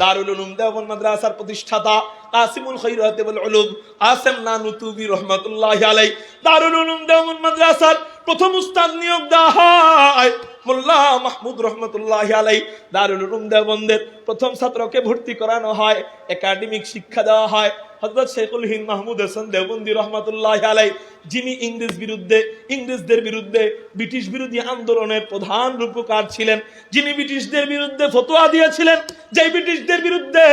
দারুল উলুম দেওবন্দ মাদ্রাসার প্রতিষ্ঠাতা কাসিমুল খায়রাত ওয়াল উলুম কাসেম নানুতুবি রাহমাতুল্লাহি আলাইহি। দারুল উলুম দেওবন্দ মাদ্রাসার প্রথম উস্তাদ নিয়োগ দেওয়া হয় মোল্লা মাহমুদ রহমতুল্লাহি আলাইহি। দারুল উলুম দেওবন্দের প্রথম ছাত্রকে ভর্তি করানো হয়, একাডেমিক শিক্ষা দেওয়া হয় হযরত শেখুল হিন্দ মাহমুদ হাসান দেওবন্দি রহমতুল্লাহি আলাইহি, যিনি ইংরেজদের বিরুদ্ধে ব্রিটিশ বিরোধী আন্দোলনের প্রধান রূপকার ছিলেন, যিনি ব্রিটিশদের বিরুদ্ধে ফতোয়া দিয়েছিলেন, যে ব্রিটিশদের বিরুদ্ধে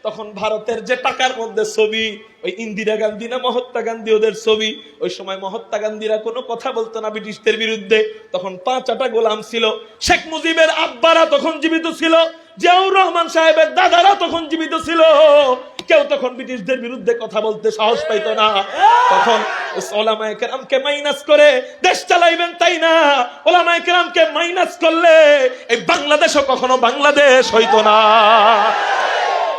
তখন ভারতের যে টাকার মধ্যে ছবি ওই ইন্দিরা গান্ধী না মহাত্মা গান্ধী ওদের ছবি, ওই সময় মহাত্মা গান্ধীরা কোনো কথা বলতো না ব্রিটিশদের বিরুদ্ধে, তখন 5টা গোলাম ছিল। শেখ মুজিবের আব্বারা তখন জীবিত ছিল, জিয়াউর রহমান সাহেবের দাদারা তখন জীবিত ছিল, কেউ তখন ব্রিটিশদের বিরুদ্ধে কথা বলতে সাহস পাইতো না। তখন ওলামায়ে কেরামকে মাইনাস করে দেশ চালাইবেন তাই না, ওলামায়ে কেরামকে মাইনাস করলে এই বাংলাদেশও কখনো বাংলাদেশ হইতো না।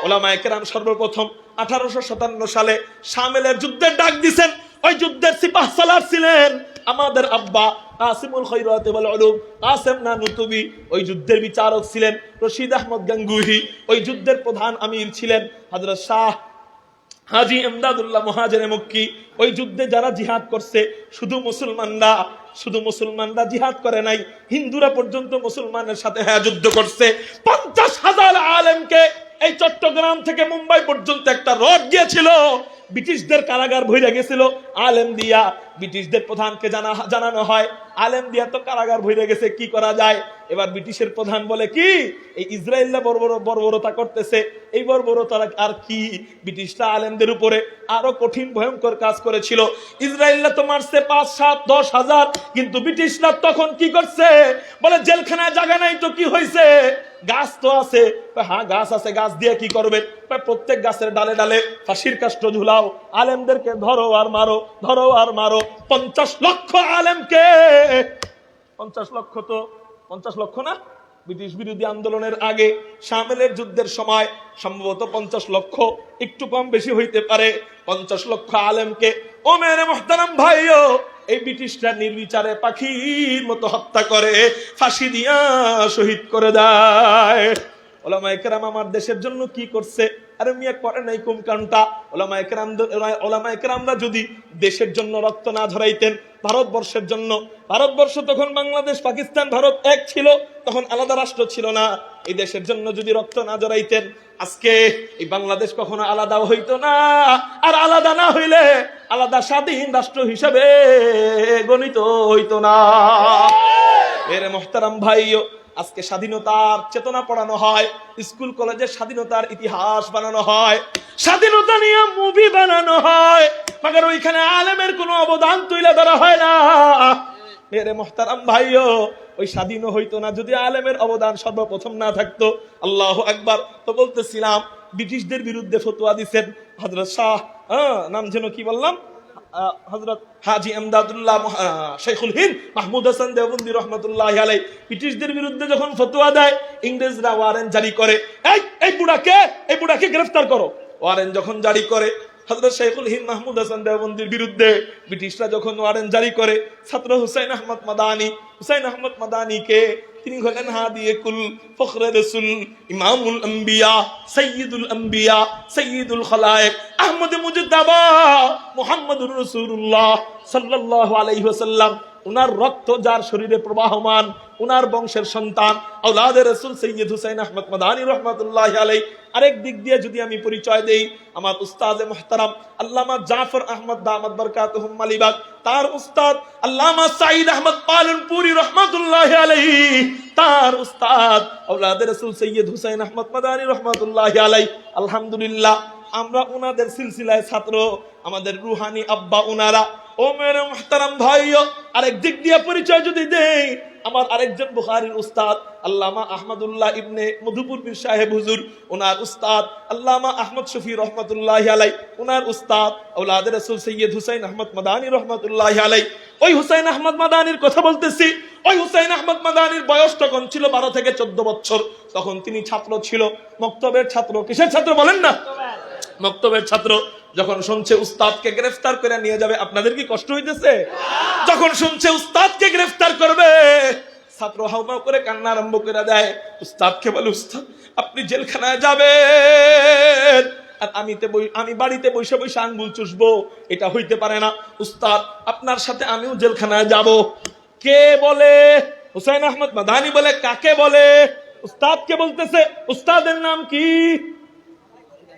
ওলামায়ে কেরাম সর্বপ্রথম 1857 সালে শামেলের যুদ্ধের ডাক দিয়েছেন। ওই যুদ্ধের সিপাহ সালার ছিলেন আমাদের আব্বা কাসিমুল খায়রাত ওয়াল উলুম কাসেম নানুতুবি, ওই যুদ্ধের বিচারক ছিলেন রশিদ আহমদ গাঙ্গুহি, ওই যুদ্ধের প্রধান আমির ছিলেন হযরত শাহ হাজী ইমদাদুল্লাহ মুহাজিরে মক্কি। ওই যুদ্ধে যারা জিহাদ করছে শুধু মুসলমানরা জিহাদ করে নাই, হিন্দুরা পর্যন্ত মুসলমানের সাথে যুদ্ধ করছে। 50,000 আলেমকে এই চট্টগ্রাম থেকে মুম্বাই পর্যন্ত একটা রড দিয়েছিল, ব্রিটিশদের কারাগার ভরে গেছিল আলেম দিয়া। ব্রিটিশদের প্রধানকে জানানো হয় আলেম দিয়া তো কারাগার ভরে গেছে, কি করা যায়? এবার ব্রিটিশের প্রধান বলে কি, এই ইসরায়েলরা বর্বরতা করতেছে, এই বর্বরতা আর কি, ব্রিটিশরা আলেমদের উপরে আরো কঠিন ভয়ঙ্কর কাজ করেছিল। ইসরায়েলরা তো মারছে 5, 7, 10 হাজার, কিন্তু ব্রিটিশরা তখন কি করছে বলে জেলখানায় জায়গা নাই তো কি হয়েছে, গাছ তো আছে। হ্যাঁ গাছ আছে, গাছ দিয়ে কি করবে? প্রত্যেক গাছের ডালে ডালে ফাঁসির কাষ্ঠ ঝুলাও, আলেমদেরকে ধরো আর মারো, ধরো আর মারো। 50 লক্ষ আলেমকে, 50 লক্ষ তো 50 লক্ষ না, ব্রিটিশ বিরোধী আন্দোলনের আগে শামেলের যুদ্ধের সময় সম্ভবত 50 লক্ষ, একটু কম বেশি হইতে পারে। 50 লক্ষ আলেমকে ও মেরে মুহতারাম ভাইও এই ব্রিটিশরা নির্বিচারে পাখির মতো হত্যা করে, ফাঁসি দিয়া শহীদ করে দেয়। ওলামায়ে কেরাম আমার দেশের জন্য কি করছে? আরে মিয়া করে নাই কুমকানটা। ওলামায়ে কেরামরা যদি দেশের জন্য রক্ত না ঝরাইতেন, ভারতবর্ষের জন্য, ভারতবর্ষ তখন বাংলাদেশ পাকিস্তান ভারত এক ছিল, তখন আলাদা রাষ্ট্র ছিল না, এই দেশের জন্য যদি রক্ত না ঝরাইতেন আজকে এই বাংলাদেশ কখনো আলাদা হইতো না। আর আলাদা না হইলে আলাদা স্বাধীন রাষ্ট্র হিসেবে গণিত হইতো না। এর মুহতারাম ভাইও আজকে স্বাধীনতার চেতনা পড়ানো হয়, স্কুল কলেজে স্বাধীনতার ইতিহাস বানানো হয়, স্বাধীনতা নিয়ে মুভি বানানো হয়, মगर ওইখানে আলেমের কোনো অবদান তুলে ধরা হয় না। মেরে মুহতারাম ভাইও ওই স্বাধীন হইতো না যদি আলেমের অবদান সর্বপ্রথম না থাকতো। আল্লাহু আকবার। তো বলতেছিলাম ব্রিটিশদের বিরুদ্ধে ফতোয়া দিচ্ছেন হযরত শাহ, নাম যেন কি বললাম, হযরত হাজী ইমদাদুল্লাহ শেখুল হিন্দ মাহমুদ হাসান দেওবন্দি রহমতুল্লাহি আলাইহি। ব্রিটিশদের বিরুদ্ধে যখন ফতোয়া দেয় ইংরেজরা ওয়ারেন্ট জারি করে, এই বুড়াকে গ্রেফতার করো। ওয়ারেন্ট যখন জারি করে হযরত শেখুল হিন্দ মাহমুদ হাসান দেওবন্দির বিরুদ্ধে, ব্রিটিশরা যখন ওয়ারেন্ট জারি করে ছাত্র হুসাইন আহমদ মাদানীকে, তিনি হলেন হাদিয়ে কুল, ফখরে রাসূল, ইমামুল আম্বিয়া, সাইয়্যিদুল আম্বিয়া, সাইয়্যিদুল খালায়েক, আহমদ মুজতাবা, মুহাম্মদুর রাসূলুল্লাহ সাল্লাল্লাহু আলাইহি ওয়াসাল্লাম। উনার রক্ত যার শরীরে প্রবাহমান, উনার বংশের সন্তান আওলাদে রাসূল সৈয়দ হুসাইন আহমদ মাদানী রহমাতুল্লাহি আলাইহি। আরেক দিক দিয়ে যদি আমি পরিচয় দেই, আমার উস্তাদে মুহতারাম আল্লামা জাফর আহমদ দামাত বরকাতুহুম মালিবাগ, তার উস্তাদ আল্লামা সাঈদ আহমদ পালনপুরি রহমাতুল্লাহি আলাইহি, তার উস্তাদ আওলাদে রাসূল সৈয়দ হুসাইন আহমদ মাদানী রহমাতুল্লাহি আলাইহি। আলহামদুলিল্লাহ আমরা উনাদের সিলসিলায় ছাত্র, আমাদের রুহানি আব্বা উনারা। ও মেরে মুহতারাম ভাইও আরেক দিক দিয়ে পরিচয় যদি দেই, আমার আরেকজন বুখারীর উস্তাদ আল্লামা আহমদুল্লাহ ইবনে মধুপুর পীর সাহেব হুজুর, ওনার উস্তাদ আল্লামা আহমদ শফি রহমাতুল্লাহি আলাইহি, ওনার উস্তাদ আওলাদে রাসূল সৈয়দ হুসাইন আহমদ মাদানী রহমাতুল্লাহি আলাইহি। ওই হুসাইন আহমদ মাদানীর কথা বলতেছি। ওই হুসাইন আহমদ মাদানীর বয়স তখন ছিল 12 থেকে 14 বছর। তখন তিনি ছাত্র ছিল, মক্তবের ছাত্র। কিসের ছাত্র বলেন না? মক্তবের ছাত্র। যখন শুনছে উস্তাদকে গ্রেফতার করে নিয়ে যাবে, আপনাদের কি কষ্ট হইতেছে? যখন শুনছে উস্তাদকে গ্রেফতার করবে, ছাত্র হাউমাউ করে কান্না আরম্ভ করে দেয়। উস্তাদকে বলে, উস্তাদ আপনি জেলখানায় যাবেন আর আমি বাড়িতে বসে বসে আঙ্গুল চুষবো, এটা হইতে পারে না। উস্তাদ আপনার সাথে আমিও জেলখানায় যাব। কে বলে? হুসাইন আহমদ মাদানী বলে। কাকে বলে? উস্তাদকে বলতেছে। উস্তাদের নাম কি?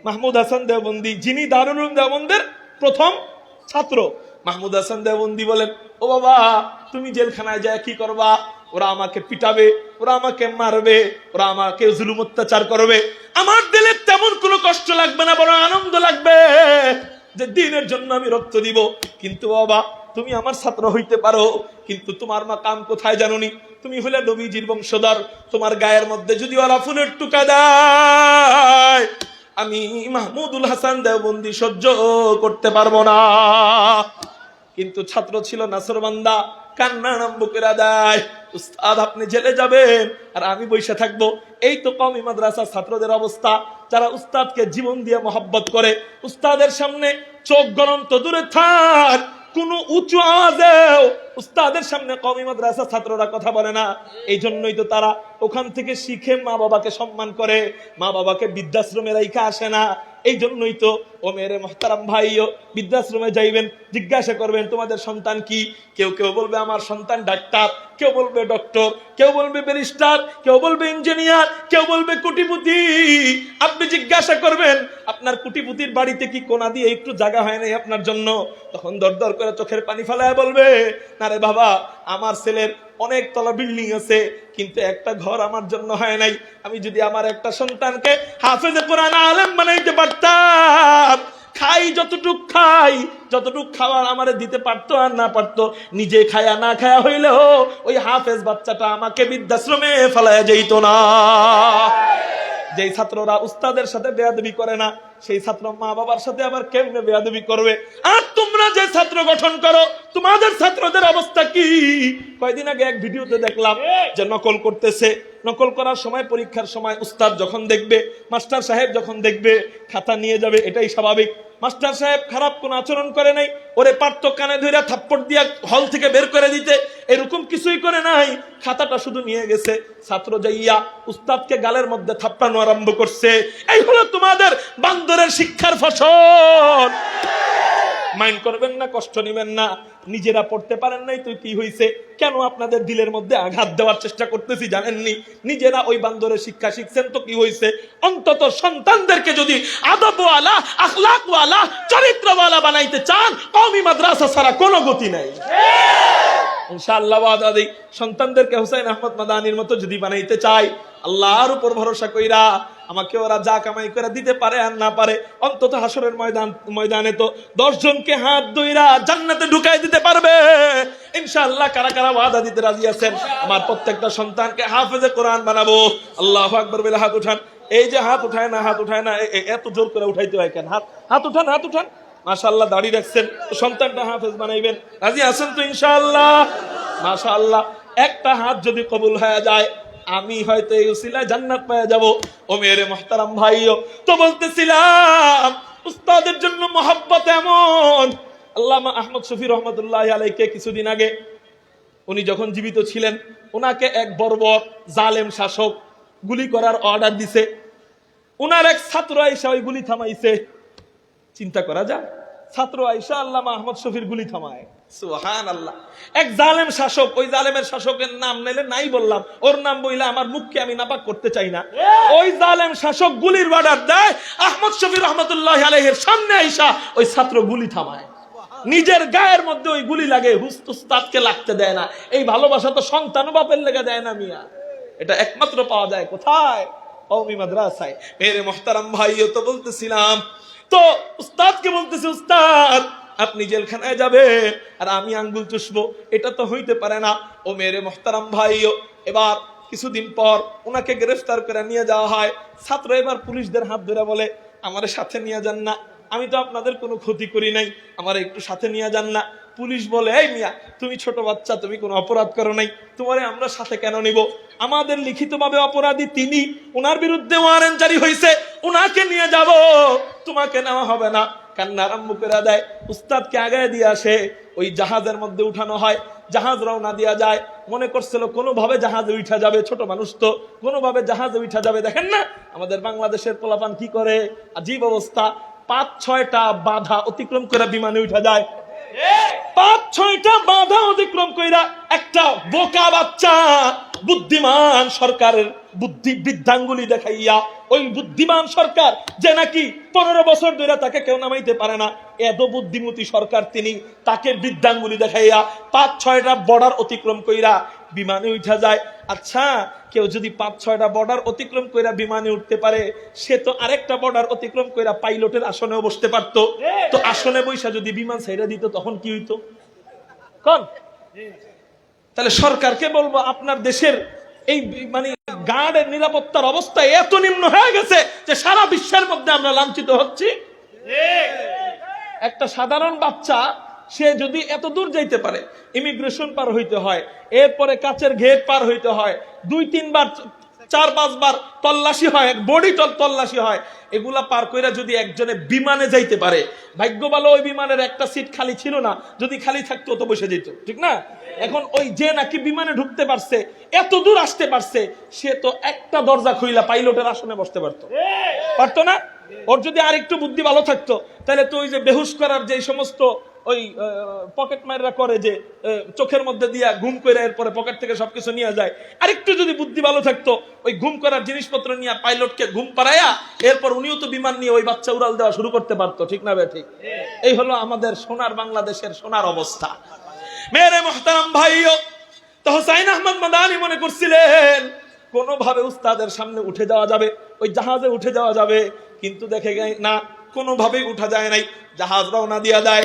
মাহমুদ হাসান দেওবন্দি, যিনি দারুল উলুম দেওবন্দের প্রথম ছাত্র। মাহমুদ হাসান দেওবন্দি বলেন, ও বাবা তুমি জেলখানায় যায় কি করবা? ওরা আমাকে পিটাবে, ওরা আমাকে মারবে, ওরা আমাকে জুলুম অত্যাচার করবে। আমার দিলে তেমন কোনো কষ্ট লাগবে না, বড় আনন্দ লাগবে যে দিনের জন্য আমি রক্ত দিব। কিন্তু বাবা তুমি আমার ছাত্র হইতে পারো, কিন্তু তোমার মাকাম কোথায় জানোনি? তুমি হলে নবীজির বংশধর। তোমার গায়ের মধ্যে যদি ওরা ফুলের টুকা দেয়, আমি মাহমুদুল হাসান দেওবন্দি সহ্য করতে পারবো না। কিন্তু ছাত্র ছিল নাসরবান্দা, কান্না আরম্ভ করে দেয়, উস্তাদ আপনি জেলে যাবেন আর আমি বসে থাকবো। এই তো কওমি মাদ্রাসা ছাত্রদের অবস্থা, যারা উস্তাদকে জীবন দিয়ে মহব্বত করে। উস্তাদের সামনে চোখ গরম তো দূরে থাক, কোন উঁচু আওয়াজেও উস্তাদের সামনে কওমি মাদ্রাসা ছাত্ররা কথা বলে না। এই জন্যই তো তারা ওখান থেকে শিখে মা বাবাকে সম্মান করে, মা বাবাকে বৃদ্ধাশ্রমে রাইখা আসে না। এই জন্যই তো ও মেরে মুহতারাম ভাইও বৃদ্ধাশ্রমে যাইবেন, জিজ্ঞাসা করবেন তোমাদের সন্তান কি? কেউ কেউ বলবে আমার সন্তান ডাক্তার, কেউ বলবে ডক্টর, কেউ বলবে ব্যারিস্টার, কেউ বলবে ইঞ্জিনিয়ার, কেউ বলবে কোটিপতি। আপনি জিজ্ঞাসা করবেন আপনার কোটিপতির বাড়িতে কি কোনা দিয়ে একটু জায়গা হয় নাই আপনার জন্য? তখন দরদর করে চোখের পানি ফেলায় বলবে, না রে বাবা আমার ছেলের অনেক তলা বিল্ডিং আছে, কিন্তু একটা ঘর আমার জন্য হয় নাই। আমি যদি আমার একটা সন্তানকে হাফেজে কোরআন আলেম বানাইতে পারতাম, খাই যতটুক খাই, যতটুক খাবার আমারে দিতে পারতো আর না পারতো, নিজে খায়া না খায়া হইলেও ওই হাফেজ বাচ্চাটা আমাকে বৃদ্ধাশ্রমে ফেলায়া যেত না। যেই ছাত্ররা উস্তাদের সাথে বেয়াদবি করে না, সেই ছাত্র মা বাবার সাথে আবার কেমনে বেয়াদবি করবে? আর তোমরা যে ছাত্র গঠন করো, তোমাদের ছাত্রদের অবস্থা কি? কয়দিন আগে এক ভিডিওতে দেখলাম যে নকল করতেছে। নকল করার সময়, পরীক্ষার সময় উস্তাদ যখন দেখবে, মাস্টার সাহেব যখন দেখবে, খাতা নিয়ে যাবে, এটাই স্বাভাবিক। মাস্টার সাহেব খারাপ কোন আচরণ করে নাই, ওরে পারতো কানে ধরে থাপ্পড় দিয়া হল থেকে বের করে দিতে, এরকম কিছুই করে নাই। খাতাটা শুধু নিয়ে গেছে, ছাত্র যাইয়া উস্তাদকে গালের মধ্যে থাপ্পানো আরম্ভ করছে। এই হলো তোমাদের বান্দরের শিক্ষার ফসল। মাইন্ড করবেন না, কষ্ট নেবেন না। নিজেরা পড়তে পারেন নাই তো কি হইছে? কেন আপনাদের দিলের মধ্যে আঘাত দেওয়ার চেষ্টা করতেছি জানেননি? নিজেরা ওই বান্দরের শিক্ষা শিখছেন তো কি হইছে? অন্তত সন্তানদেরকে যদি আদবওয়ালা, আখলাকওয়ালা, চরিত্রওয়ালা বানাইতে চান, কওমি মাদ্রাসা ছাড়া কোনো গতি নাই। ইনশাআল্লাহ ওয়াদা দেই, সন্তানদেরকে হুসাইন আহমদ মাদানির মতো যদি বানাইতে চাই, আল্লাহর উপর ভরসা কইরা আমাকে ওরা যা কামাই করে দিতে পারে আর না পারে, অন্তত হাসরের ময়দানে তো 10 জনকে হাত ধইরা জান্নাতে ঢুকাই দিতে পারবে ইনশাআল্লাহ। কারা কারা ওয়াদা দিতে রাজি আছেন? আমার প্রত্যেকটা সন্তানকে হাফেজে কোরআন বানাবো। আল্লাহু আকবার বলে হাত উঠান। এই যে হাত উঠায় না, হাত উঠায় না, এত জোর করে উঠাইতে হয় কেন? হাত উঠান, হাত উঠান। মাশাআল্লাহ দাড়ি রাখছেন, সন্তানটা হাফেজ বানাইবেন, রাজি আছেন তো ইনশাআল্লাহ? মাশাআল্লাহ। একটা হাত যদি কবুল হয়ে যায়, আমি হয়তো এই উসিলায় জান্নাত পেয়ে যাব। ও মেরে মুহতারাম ভাইও, তো বলতেছিলাম উস্তাদের জন্য মহব্বত এমন। আল্লামা আহমদ শফি রহমতুল্লাহ আলাইকে কিছুদিন আগে, উনি যখন জীবিত ছিলেন, ওনাকে এক বর্বর জালেম শাসক গুলি করার অর্ডার দিছে। উনার এক ছাত্র আইসা ওই গুলি থামাইছে। চিন্তা করা যায়, ছাত্র আইসা আল্লামা আহমদ শফির গুলি থামায়। সুবহানাল্লাহ। এক জালেম শাসক, ওই জালেমের শাসকের নাম নিলে নাই বললাম, ওর নাম বইলে আমার মুখকে আমি নাপাক করতে চাই না। ওই জালেম শাসক গুলির অর্ডার দেয়, আহমদ শফি রহমতুল্লাহ আলাইহির সামনে আইসা ওই ছাত্র গুলি থামায়। নিজের গায়ের মধ্যে ওই গুলি লাগে, উস্তাদকে লাগতে দেয় না। এই ভালোবাসা তো সন্তান বাপের লেগে দেয় না মিয়া, এটা একমাত্র পাওয়া যায় কোথায়? কওমি মাদ্রাসায়। মেরে মুহতারাম ভাইও, তো বলতেছিলাম, তো উস্তাদকে বলতেছে, উস্তাদ আপনি জেলখানায় যাবেন আর আমি আঙ্গুল চুষবো, এটা তো হইতে পারে না। ও মেরে মুহতারাম ভাইও, এবার কিছুদিন পর ওনাকে গ্রেফতার করে নিয়ে যাওয়া হয়। ছাত্র এবার পুলিশদের হাত ধরে বলে, আমার সাথে নিয়ে যান না, আমি তো আপনাদের কোনো ক্ষতি করি নাই, আমার একটু সাথে নিয়ে যান না। পুলিশ বলে, এই মিয়া তুমি ছোট বাচ্চা, তুমি কোনো অপরাধ করো নাই, তোমারে আমরা সাথে কেন নিব? আমাদের লিখিতভাবে অপরাধী তিনি, ওনার বিরুদ্ধে ওয়ারেন্ট জারি হয়েছে, ওনাকে নিয়ে যাব, তোমাকে নেওয়া হবে না। কান্না আরম্ভ করে দেয়। উস্তাদকে আগায় দিয়ে আসে, ওই জাহাজের মধ্যে উঠানো হয়, জাহাজ রওনা দেওয়া যায়। মনে করছিল কোনোভাবে জাহাজে উঠা যাবে, ছোট মানুষ তো কোনোভাবে জাহাজে উঠা যাবে। দেখেন না আমাদের বাংলাদেশের পোলাপান কি করে, আজীব অবস্থা। 5-6টা বাধা অতিক্রম করে বিমানে উঠা যায়। 5-6টা বাধা অতিক্রম কইরা একটা বোকা বাচ্চা বুদ্ধিমান সরকারের বুদ্ধি বৃদ্ধাঙ্গুলি দেখাইয়া, ওই বুদ্ধিমান সরকার যে নাকি 15 বছর ধরে তাকে কেউ নামাইতে পারে না, এত বুদ্ধিমতী সরকার তিনি, তাকে বৃদ্ধাঙ্গুলি দেখাইয়া 5-6টা বর্ডার অতিক্রম কইরা বিমানে উঠা যায়। আচ্ছা, কেউ যদি 5-6টা বর্ডার অতিক্রম কইরা বিমানে উঠতে পারে, সে তো আরেকটা বর্ডার অতিক্রম কইরা পাইলটের আসনেও বসতে পারতো। তো আসনে বৈশা যদি বিমান ছেড়ে দিত তখন কি হইতো কোন? তাহলে সরকারকে বলবো আপনার দেশের এই মানে গার্ডের নিরাপত্তার অবস্থা এত নিম্ন হয়ে গেছে যে সারা বিশ্বের মধ্যে আমরা লাঞ্ছিত হচ্ছি। একটা সাধারণ বাচ্চা সে যদি এত দূর যাইতে পারে, ইমিগ্রেশন পার হইতে হয়, এরপরে কাচের গেট পার হইতে হয়, 2-3 বার 4-5 বার তল্লাশি হয়, বডি তল্লাশি হয়, এগুলা পার কইরা যদি একজনে বিমানে যাইতে পারে, ভাগ্য ভালো ওই বিমানের একটা সিট খালি ছিল না, যদি খালি থাকতো তো বসে যেত, ঠিক না? এখন ওই যে নাকি বিমানে ঢুকতে পারছে, এত দূর আসতে পারছে, সে তো একটা দরজা খুইলা পাইলটের আসনে বসতে পারতো, পারতো না? ওর যদি আরেকটু বুদ্ধি ভালো থাকতো তাহলে তো ওই যে বেহুশ করার যে সমস্ত ওই পকেট মাররা করে, যে চোখের মধ্যে দিয়া ঘুম করে এরপরে পকেট থেকে সবকিছু নিয়ে যায়, আরেকটু যদি বুদ্ধি ভালো থাকতো ওই ঘুম করার জিনিসপত্র নিয়ে পাইলটকে ঘুম পাড়াইয়া এরপর উনিও তো বিমান নিয়ে ওই বাচ্চা উড়াল দেওয়া শুরু করতে পারতো, ঠিক না বে ঠিক? এই হলো আমাদের সোনার বাংলাদেশের সোনার অবস্থা। মেরে মুহতারাম ভাইও, তো হুসাইন আহমদ মাদানী মনে করছিলেন কোনোভাবে উস্তাদের সামনে উঠে যাওয়া যাবে, ওই জাহাজে উঠে যাওয়া যাবে, কিন্তু দেখে না কোনোভাবেই উঠা যায় নাই। জাহাজ রওনা দিয়া যায়,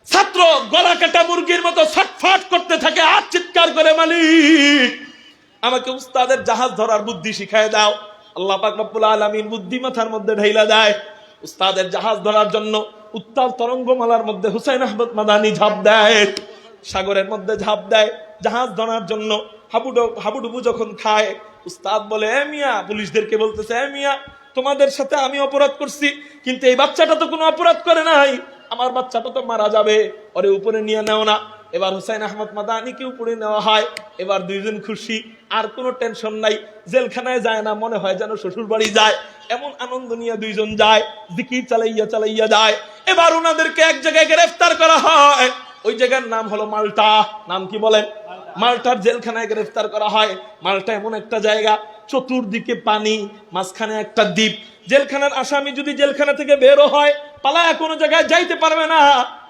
ছাত্র গলা কাটা মুরগির মতো ছটফট করতে থাকে, আর চিৎকার করে, মালিক আমাকে উস্তাদের জাহাজ ধরার বুদ্ধি শিখায় দাও। আল্লাহ পাক রব্বুল আলামিন বুদ্ধি মাথার মধ্যে ঢাইলা দেয়। উস্তাদের জাহাজ ধরার জন্য উত্তাল তরঙ্গমালার মধ্যে হুসাইন আহমদ মাদানী ঝাঁপ দেয়, সাগরের মধ্যে ঝাঁপ দেয় জাহাজ ধরার জন্য। হাবুডুবু যখন খায়, উস্তাদ বলে, এ মিয়া, পুলিশদেরকে বলতেছে, এ মিয়া, তোমাদের সাথে আমি অপরাধ করছি, কিন্তু এই বাচ্চাটা তো কোনো অপরাধ করে নাই, আমার বাচ্চাটা তো মারা যাবে, ওরে উপরে নিয়ে নেও না। এবার হুসাইন আহমদ মাদানীকে উপরে নেওয়া হয়। এবার দুইজন খুশি, আর কোনো টেনশন নাই, জেলখানায় যায় না, মনে হয় যেন শ্বশুর বাড়ি যায়, এমন আনন্দ নিয়ে দুইজন যায়, জিকির চালাইয়া যায়। এবার ওনাদেরকে এক জায়গায় গ্রেফতার করা হয়, ওই জায়গার নাম হলো মাল্টা। নাম কি বলেন? মাল্টার জেলখানায় গ্রেফতার করা হয়। মাল্টা এমন একটা জায়গা, চতুর্দিকে পানি, মাঝখানে একটা দ্বীপ। জেলখানার আসামি যদি জেলখানা থেকে বেরো হয়, পালায়া কোনো জায়গায় যাইতে পারবে না,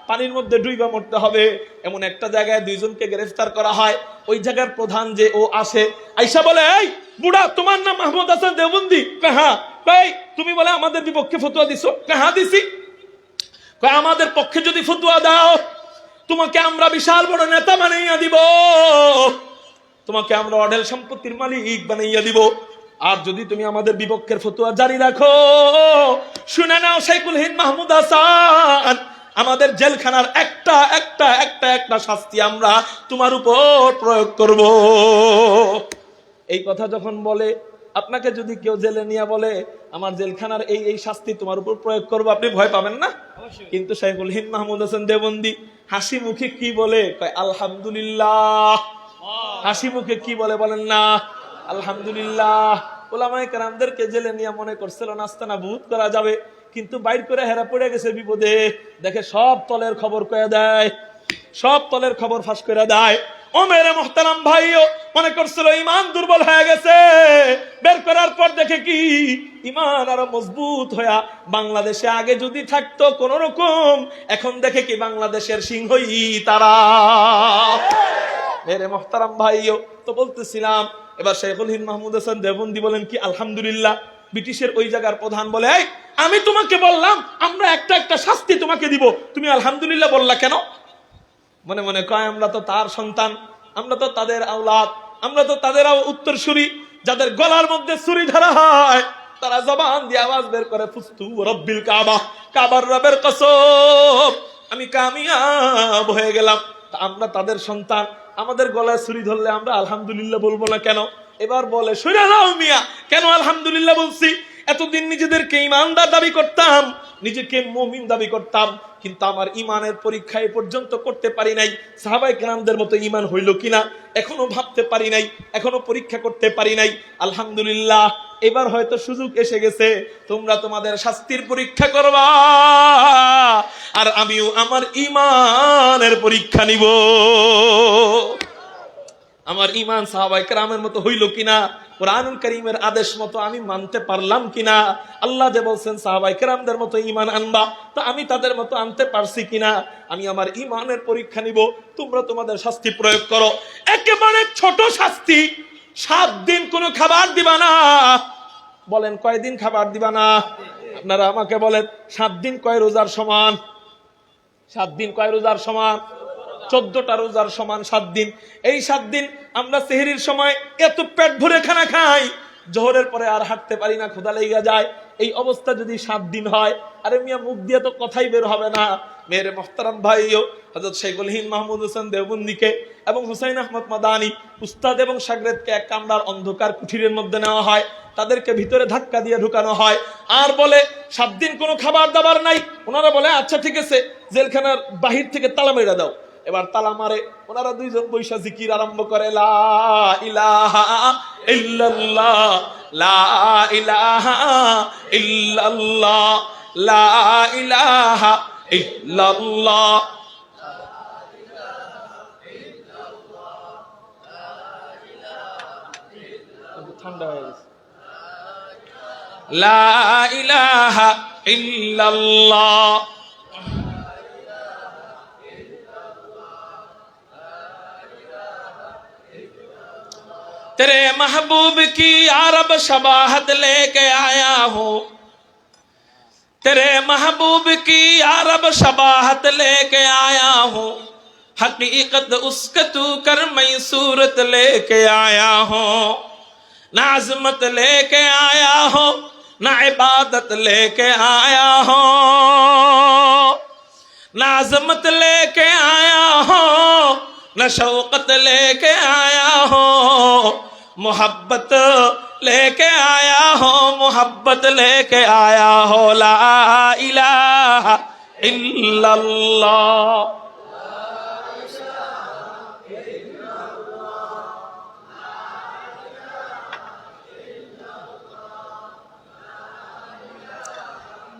পানির মধ্যে ডুইবা মরতে হবে। এমন একটা জায়গায় দুইজনকে গ্রেফতার করা হয়। ওই জায়গার প্রধান যে ও আসে, আইসা বলে, এই বুড়া, তোমার নাম মাহমুদ হাসান দেওবন্দি? হ্যাঁ। কই তুমি বলে আমাদের বিপক্ষে ফতোয়া দিছো? হ্যাঁ দিছি। কই আমাদের পক্ষে যদি ফতোয়া দাও, তোমাকে আমরা বিশাল বড় নেতা বানাইয়া দিব, তোমাকে আমরা অঢেল সম্পত্তির মালিক বানাইয়া দিব। আর যদি তুমি আমাদের বিপক্ষের ফতোয়া জারি রাখো, শুনে নাও শাইখুল হিন্দ মাহমুদ হাসান, আমাদের জেলখানার একটা শাস্তি আমরা তোমার উপর প্রয়োগ করব। এই কথা যখন বলে, আপনাকে যদি কেউ জেলে নিয়ে বলে আমার জেলখানার এই শাস্তি তোমার উপর প্রয়োগ করবো, আপনি ভয় পাবেন না? কিন্তু শাইখুল হিন্দ মাহমুদ হাসান দেওবন্দি হাসি মুখে কি বলে? কয় আলহামদুলিল্লাহ। হাসি মুখে কি বলে বলেন না? আলহামদুলিল্লাহ। ওলামায়ে কেরামদেরকে জেলে নিয়ে মনে করছিল নাস্তানাবুদ করা যাবে, কিন্তু বাইর করে হেরা পড়ে গেছে বিপদে। দেখে সব তলের খবর কয়ে দেয়, সব তলের খবর ফাঁস করে দেয়। ও মেরে মুহতারাম ভাইও, মনে করছিল ইমান দুর্বল হয়ে গেছে, বের করার পর দেখে কি ইমান আরো মজবুত হইয়া বাংলাদেশে আগে যদি থাকতো কোন রকম, এখন দেখে কি বাংলাদেশের সিংহই তারা। মেরে মুহতারাম ভাইও, তো বলতেছিলাম, এবার শাইখুল হিন্দ মাহমুদ হাসান দেওবন্দি বলেন কি আলহামদুলিল্লাহ। ব্রিটিশের ওই জায়গার প্রধান বলে, এই আমি তোমাকে বললাম আমরা একটা শাস্তি তোমাকে দিব, তুমি আলহামদুলিল্লাহ বললা কেন? মনে মনে কয়, আমরা তো তার সন্তান, আমরা তো তাদের আওলাদ, আমরা তো তাদের উত্তরসূরি, যাদের গলার মধ্যে ছুরি ধরা হয় তারা জবান দিয়ে আওয়াজ বের করে, ফুস্তু রব্বিল কাবা, কাবার রবের কসম আমি কামিয়াব হয়ে গেলাম। আমরা তাদের সন্তান, আমাদের গলায় ছুরি ধরলে আমরা আলহামদুলিল্লাহ বলবো না কেন? এবার বলে, শুনে যাও মিয়া, কেন আলহামদুলিল্লাহ বলছি? এতদিন নিজেদেরকে ইমানদার দাবি করতাম, নিজেকে মুমিন দাবি করতাম, কিন্তু আমার ইমানের পরীক্ষা এ পর্যন্ত করতে পারি নাই। সাহাবায়ে কেরামদের মতো ইমান হইল কিনা এখনো ভাবতে পারি নাই, এখনো পরীক্ষা করতে পারি নাই। আলহামদুলিল্লাহ, এবার হয়তো সুযোগ এসে গেছে, তোমরা তোমাদের শাস্তির পরীক্ষা করবা, আর আমিও আমার ইমানের পরীক্ষা নিব। আমার ইমান সাহাবায়ে কেরামের মতো হইল কিনা, কুরআনুল কারীমের আদেশ মতো আমি মানতে পারলাম কিনা। আল্লাহ যে বলছেন সাহাবায়ে কেরামদের মতো ঈমান আনবা, তো আমি তাদের মতো আনতে পারছি কিনা, আমি আমার ঈমানের পরীক্ষা নিব। তোমরা তোমাদের শাস্তি প্রয়োগ করো, একেবারে ছোট শাস্তি, 7 দিন কোনো খাবার দিবা না। বলেন কয়দিন খাবার দিবা না? আপনারা আমাকে বলেন 7 দিন কয় রোজার সমান? 7 দিন কয় রোজার সমান? 14টা রোজার সমান 7 দিন। এই 7 দিন আমরা সেহরির সময় এত পেট ভরে খানা খাই, জোহরের পরে আর হাঁটতে পারি না, ক্ষুধা লেগে যায়। এই অবস্থা যদি 7 দিন হয়, আরে মিয়া মুখ দিয়ে তো কথাই বের হবে না। মেরে মোহতারাম ভাইও, হযরত শেখুল হিন্দ মাহমুদ হোসেন দেওবন্দিকে এবং হুসাইন আহমদ মাদানী উস্তাদ এবং শাগরেদকে এক কামরার অন্ধকার কুঠিরের মধ্যে নেওয়া হয়, তাদেরকে ভিতরে ধাক্কা দিয়ে ঢুকানো হয়, আর বলে 7 দিন কোনো খাবার দাবার নাই। ওনারা বলে আচ্ছা ঠিক আছে, জেলখানার বাহির থেকে তালা মেরে দাও। এবার তালা মারে, ওনারা দুইজন বৈশা জিকির আরম্ভ করে, লা ইলাহা ইল্লাল্লাহ, লা ইলাহা ইল্লাল্লাহ, লা ইলাহা ইল্লাল্লাহ। ঠান্ডা হয়ে গেছে। লা ইলাহা ইল্লাল্লাহ, तेरे महबूब की अरब शबाहत लेके आया हूँ, तेरे महबूब की अरब शबाहत लेके आया हूँ, हकीकत उसके तू कर मैं सूरत लेके आया हूँ, ना अज़मत लेके आया हूँ, ना इबादत लेके आया हूँ, ना अज़मत लेके आया हूँ, ना शौकत लेके आया हूँ, मोहब्बत लेके आया हो, मोहब्बत लेके आया हो, ला इलाहा इल्लल्लाह।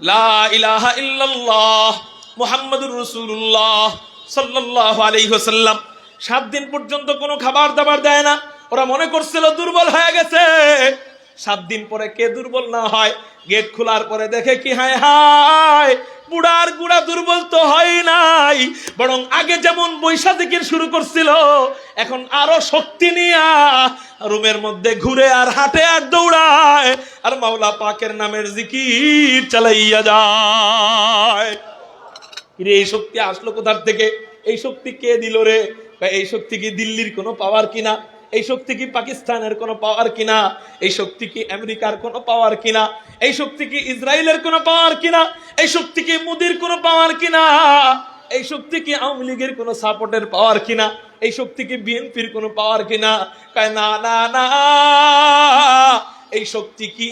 লা ইলাহা ইল্লাল্লাহ মুহাম্মাদুর রাসূলুল্লাহ সাল্লাল্লাহু আলাইহি ওয়াসাল্লাম 7 দিন পর্যন্ত কোনো খাবার দাবার দেয় না। ওরা মনে করছিল দুর্বল হয়ে গেছে। 7 দিন পরে কে দুর্বল না হয়? গেট খোলার পরে দেখে কি হায় হায়, বুড়ার গুড়া দুর্বল তো হয় নাই, বরং আগে যেমন বৈশা জিকির শুরু করছিল, এখন আরো শক্তি নিয়া রুমের মধ্যে ঘুরে আর হাঁটে আর দৌড়ায় আর মাওলা পাকের নামের জিকির চালাইয়া যায়। এই শক্তি আসলো কোথার থেকে? এই শক্তি কে দিল রে? এই শক্তি কি দিল্লির কোনো পাওয়ার কিনা? এই শক্তি কি পাকিস্তানের কোনো পাওয়ার কিনা? এই শক্তি কি আমেরিকার কোনো পাওয়ার কিনা? এই শক্তি কি ইসরায়েলের কোনো পাওয়ার কিনা? এই শক্তি কি মোদির কোনো পাওয়ার কিনা? এই শক্তি কি আওয়ামী লীগের কোনো সাপোর্টের পাওয়ার কিনা? এই শক্তি কি বিএনপির কোনো পাওয়ার কিনা? কয় না না না, এই শক্তি কি?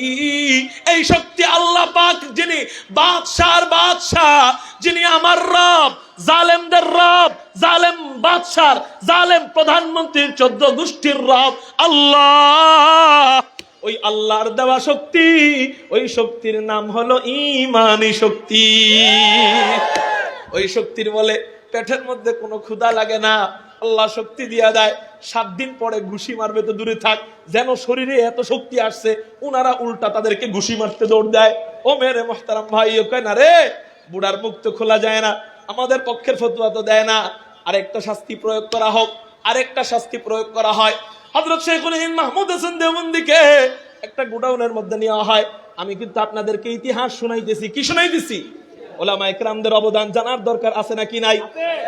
এই শক্তি আল্লাহ পাক, যিনি বাদশার বাদশাহ, যিনি আমার রব, জালেমদের রব, জালেম বাদশার, জালেম প্রধানমন্ত্রীর 14 গোষ্ঠীর রব আল্লাহ। ওই আল্লাহর দেওয়া শক্তি, ওই শক্তির নাম হলো ঈমানী শক্তি। ওই শক্তির বলে পেটের মধ্যে কোনো ক্ষুধা লাগে না, আল্লাহ শক্তি দিয়া দেয়। 7 দিন পরে ঘুষি মারবে তো দূরে থাক, যেন শরীরে এত শক্তি আসছে, উনারা উল্টা তাদেরকে ঘুষি মারতে দৌড় দেয়। ও মেরে মোহতারাম ভাই, কয় না রে, বুড়ার মুখ তো খোলা যায় না, আমাদের পক্ষের ফতোয়া তো দেয় না, আরেকটা শাস্তি প্রয়োগ করা হোক। আরেকটা শাস্তি প্রয়োগ করা হয়। হযরত শেখুল হিন্দ মাহমুদ হোসেন দেওবন্দিকে একটা গোডাউনের মধ্যে নেওয়া হয়। আমি কিন্তু আপনাদেরকে ইতিহাস শুনাইতেছি। কি শুনাইতেছি? ওলামায়ে কেরামদের অবদান জানার দরকার আছে নাকি নাই?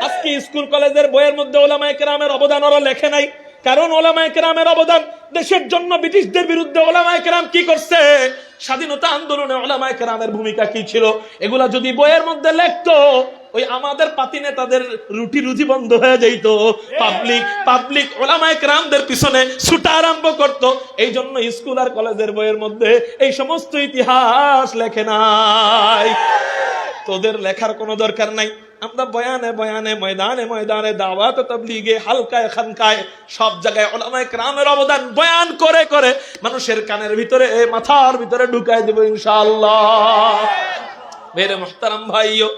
আজকে স্কুল কলেজের বইয়ের মধ্যে ওলামায়ে কেরামের অবদান ওরা লেখে নাই, কারণ ওলামায়ে কেরামের অবদান দেশের জন্য ব্রিটিশদের বিরুদ্ধে ওলামায়ে কেরাম কি করছে, স্বাধীনতা আন্দোলনে ওলামায়ে কেরামের ভূমিকা কি ছিল, এগুলা যদি বইয়ের মধ্যে লেখতো, ওই আমাদের পাতি নেতাদের রুটি রুজি বন্ধ হয়ে যাইত। পাবলিক ওলামায়ে কেরামদের পিছনে ছুটা আরম্ভ করত। এই জন্য স্কুল আর কলেজের বইয়ের মধ্যে এই সমস্ত ইতিহাস লেখে নাই। তোদের লেখার কোনো দরকার নাই। আমরা বয়ানে বয়ানে, ময়দানে ময়দানে, দাওয়াত তাবলীগে, হালকায় খানকায়, সব জায়গায় উলামায়ে কেরামের অবদান বয়ান করে করে মানুষের কানের ভিতরে, মাথার ভিতরে ঢুকায় দেব ইনশাআল্লাহ। মেরে মুহতারাম ভাইও,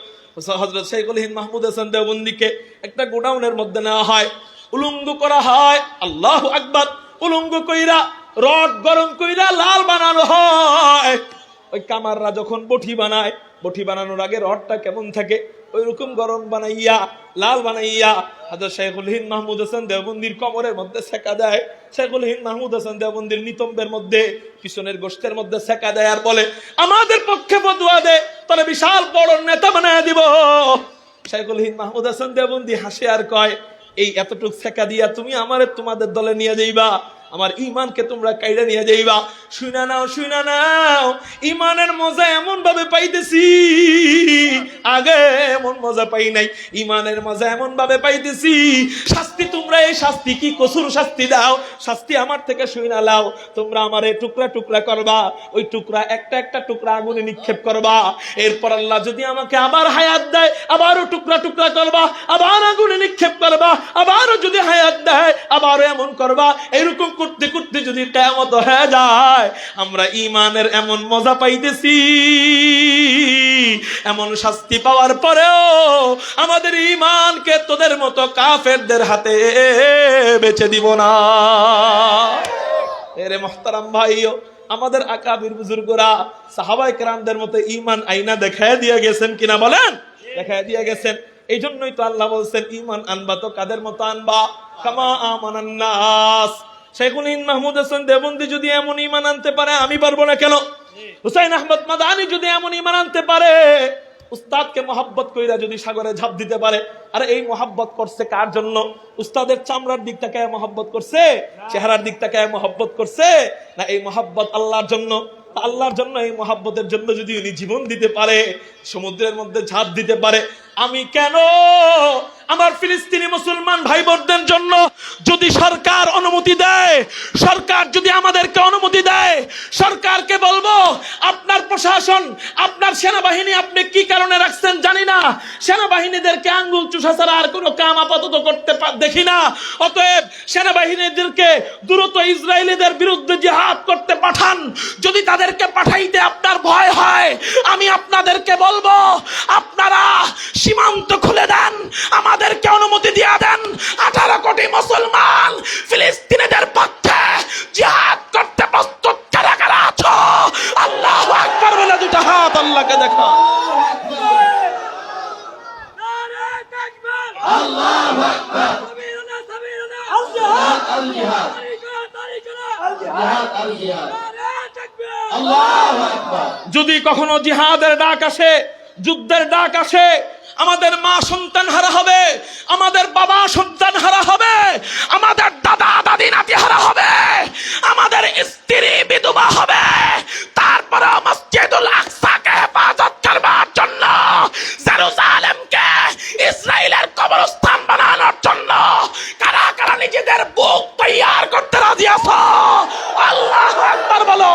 হযরত শাইখুল হিন্দ মাহমুদ হাসান দেওবন্দিকে একটা গোডাউনের মধ্যে নেওয়া হয়, উলঙ্গ করা হয়। আল্লাহু আকবার। উলঙ্গ কইরা রড গরম কইরা লাল বানানো হয়। ওই কামাররা যখন বটি বানায়, বটি বানানোর আগে রডটা কেমন থাকে ওই রকম গরম বানাইয়া, লাল বানাইয়া হযরত শাইখুল হিন্দ মাহমুদ হাসান দেওবন্দির কোমরের মধ্যে সেকা দেয়। শাইখুল হিন্দ মাহমুদ হাসান দেওবন্দির নিতম্বের মধ্যে, পিছনের গোশতের মধ্যে সেকা দেয়, আর বলে আমাদের পক্ষে বদুয়া দে, তাহলে বিশাল বড় নেতা বানায় দিব। শাইখুল হিন্দ মাহমুদ হাসান দেওবন্দি হাসে আর কয়, এই এতটুক সেকা দিয়া তুমি আমারে তোমাদের দলে নিয়ে যাইবা, আমার ইমানকে তোমরা কাইড়া নিয়ে যাইবা। শুনা নাও, শুনা নাও, ইমানের মজা এমন ভাবে পাইতেছি, আগে এমন মজা পাই নাই। ইমানের মজা এমন ভাবে পাইতেছি, শাস্তি তোমরা এই শাস্তি কি কসুর শাস্তি দাও, শাস্তি আমার থেকে শুনা লাও। তোমরা আমারে টুকরা টুকরা করবা, ওই টুকরা একটা একটা টুকরা আগুনে নিক্ষেপ করবা। এরপর আল্লাহ যদি আমাকে আবার হায়াত দেয়, আবারও টুকরা টুকরা করবা, আবার আগুনে নিক্ষেপ করবা, আবারও যদি হায়াত দেয় আবারও এমন করবা। এরকম করতে করতে যদি কিয়ামত হয়ে যায়, আমরা ঈমানের এমন মজা পাইতেছি, এমন শাস্তি পাওয়ার পরেও আমাদের ঈমানকে তোদের মতো কাফেরদের হাতে বেচে দিব না। এরে মুহতারাম ভাইও, আমাদের আকাবির বুজুর্গরা সাহাবায়ে কেরামদের মতো ঈমান আইনা দেখায় দিয়ে গেছেন কিনা বলেন? দেখায় দিয়ে গেছেন। এই জন্যই তো আল্লাহ বলছেন, ঈমান আনবা তো কাদের মতো আনবা, কামা আমানান নাস। শাইখুল হিন্দ মাহমুদ হাসান দেওবন্দি যদি এমন ঈমান আনতে পারে, আমি পারবো না কেন? হুসাইন আহমদ মাদানী যদি এমন ঈমান আনতে পারে, উস্তাদকে মহব্বত কইরা যদি সাগরে ঝাঁপ দিতে পারে, আরে এই মহব্বত করছে কার জন্য? উস্তাদের চামড়ার দিকটাকে মহব্বত করছে, চেহারার দিকটাকে মহব্বত করছে, না এই মহব্বত আল্লাহর জন্য? আল্লাহর জন্য, এই মহব্বতের জন্য যদি উনি জীবন দিতে পারে, সমুদ্রের মধ্যে ঝাঁপ দিতে পারে, আমি কেন আমার ফিলিস্তিনি মুসলমান ভাই বোনদের জন্য যদি সরকার অনুমতি দেয়, সরকার যদি আমাদেরকে অনুমতি দেয়, সরকারকে বলবো আপনার প্রশাসন, আপনার সেনাবাহিনী আপনি কি কারণে রাখছেন জানি না, সেনাবাহিনীদেরকে আঙ্গুল চুষা ছাড়া আর কোনো কাম আপাতত করতে দেখি না, অতএব সেনাবাহিনীদেরকে দ্রুত ইসরায়েলিদের বিরুদ্ধে জিহাদ করতে পাঠান। যদি তাদেরকে পাঠাইতে আপনার ভয় হয়, আমি আপনাদেরকে বলবো আপনারা সীমান্ত খুলে দেন, আমাদেরকে অনুমতি দিয়ে দেন। 18 কোটি মুসলমান ফিলিস্তিনিদের পক্ষে জিহাদ করতে প্রস্তুত কারা কারা আছো? আল্লাহু আকবার বলে দুটো হাত আল্লাহকে দেখা। আল্লাহু আকবার। আল জিহাদ, আল জিহাদ, আল্লাহু আকবার। যদি কখনো জিহাদের ডাক আসে, যুদ্ধের ডাক আসে, আমাদের মা সন্তান হারা হবে, আমাদের বাবা সন্তান হারা হবে, আমাদের দাদা দাদি নাতি হারা হবে, আমাদের স্ত্রী বিধবা হবে, তারপরে মসজিদুল আকসাকে হেফাজত করবার জন্য, জেরুজালেমকে ইসরায়েলের কবরস্থান বানানোর জন্য কারা কারা নিজেদের বুক তৈয়ার করতে রাজি আছো? আল্লাহু আকবার বলো।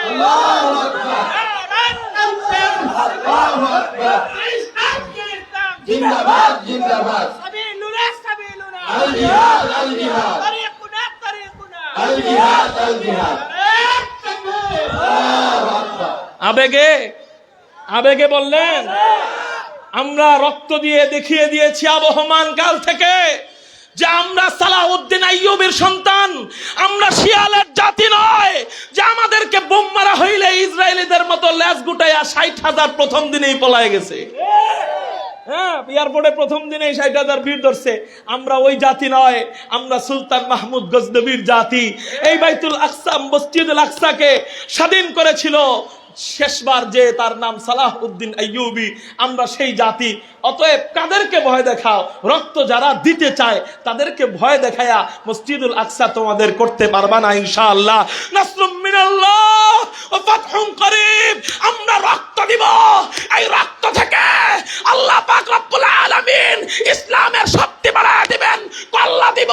আল্লাহু আকবার। আল্লাহু আকবার। জিন্দাবাদ, জিন্দাবাদ। আল জিহাদ, আল জিহাদ, আল জিহাদ, আল জিহাদ। আল্লাহু আকবার। আবেগে আবেগে বললেন, আমরা রক্ত দিয়ে দেখিয়ে দিয়েছি আবহমান কাল থেকে যে আমরা সালাউদ্দিন আইয়ুবের সন্তান, আমরা শিয়ালের জাতি নয় যে আমাদেরকে বোম মারা হইলে ইসরায়েলিদের মতো লেজ গুটাইয়া 60,000 প্রথম দিনেই পলায় গেছে। হ্যাঁ, এয়ারপোর্টে প্রথম দিনেই 60,000 ভিড় ধরছে। আমরা ওই জাতি নয়, আমরা সুলতান মাহমুদ গজনবীর জাতি। এই বাইতুল আকসা, মসজিদুল আকসাকে স্বাধীন করেছিল শেষবার যে, তার নাম সালাউদ্দিন আইয়ুবী। আমরা সেই জাতি। অতএব কাদেরকে ভয় দেখাও? রক্ত যারা দিতে চায় তাদেরকে ভয় দেখায়া মসজিদুল আকসা তোমাদের করতে পারবা না ইনশাআল্লাহ। নাসরুম মিনাল্লাহ ওয়া ফাতহুন করিব। আমরা রক্ত দিব, এই রক্ত থেকে আল্লাহ পাক রব্বুল আলামিন ইসলামের শক্তি বাড়ায় দিবেন। কল্লা দিব,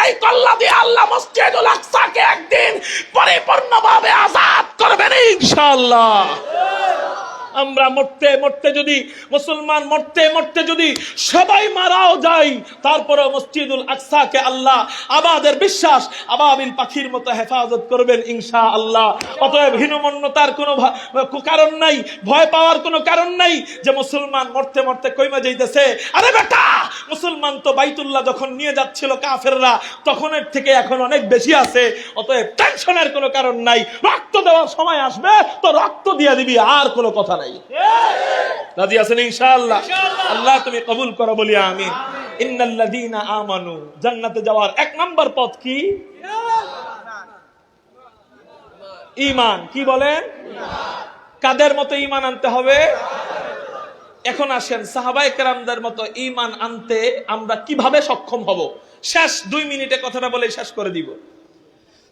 এই কল্লা দিয়ে আল্লাহ মসজিদুল আকসাকে একদিন পরিপূর্ণভাবে আযাদ করবেন ইনশাআল্লাহ। আমরা মরতে মরতে যদি মুসলমান মরতে মরতে যদি সবাই মারাও যাই, তারপরে মসজিদুল আকসাকে আল্লাহ আমাদের বিশ্বাস আবাবিল পাখির মতো হেফাজত করবেন ইনশাআল্লাহ। অতএব হীনমন্যতার কোনো কারণ নাই, ভয় পাওয়ার কোনো কারণ নাই যে মুসলমান মরতে মরতে কইমা যাইতেছে। আরে বেটা, মুসলমান তো বাইতুল্লাহ যখন নিয়ে যাচ্ছিল কাফেররা তখনের থেকে এখন অনেক বেশি আছে। অতএব টেনশনের কোনো কারণ নাই। রক্ত দেওয়ার সময় আসবে তো রক্ত দিয়ে দিবি, আর কোনো কথা নাই। রাজি আছেন ইনশাআল্লাহ? আল্লাহ তুমি কবুল করো, বলি আমিন। ইন্নাল্লাযীনা আমানু, জান্নাতে যাওয়ার এক নাম্বার পথ কি? ঈমান। কি বলেন? কাদের মতো ঈমান আনতে হবে? এখন আসেন সাহাবায়ে কেরামদের মতো ঈমান আনতে আমরা কিভাবে সক্ষম হব? শেষ 2 মিনিটে কথাটা বলে শেষ করে দিব।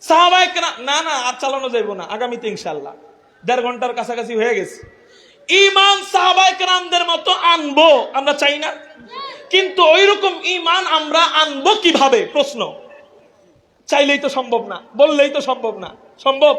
সাহাবায়ে কেরাম, না আর চালানো যাইব না, আগামীতে ইনশাআল্লাহ 1.5 ঘন্টার কাছাকাছি হয়ে গেছে। ঈমান সাহাবায়ে কেরামদের মতো আনবো আমরা চাই না, কিন্তু ওইরকম ঈমান আমরা আনবো কিভাবে? প্রশ্ন। চাইলেই তো সম্ভব না, বললেই তো সম্ভব না। সম্ভব?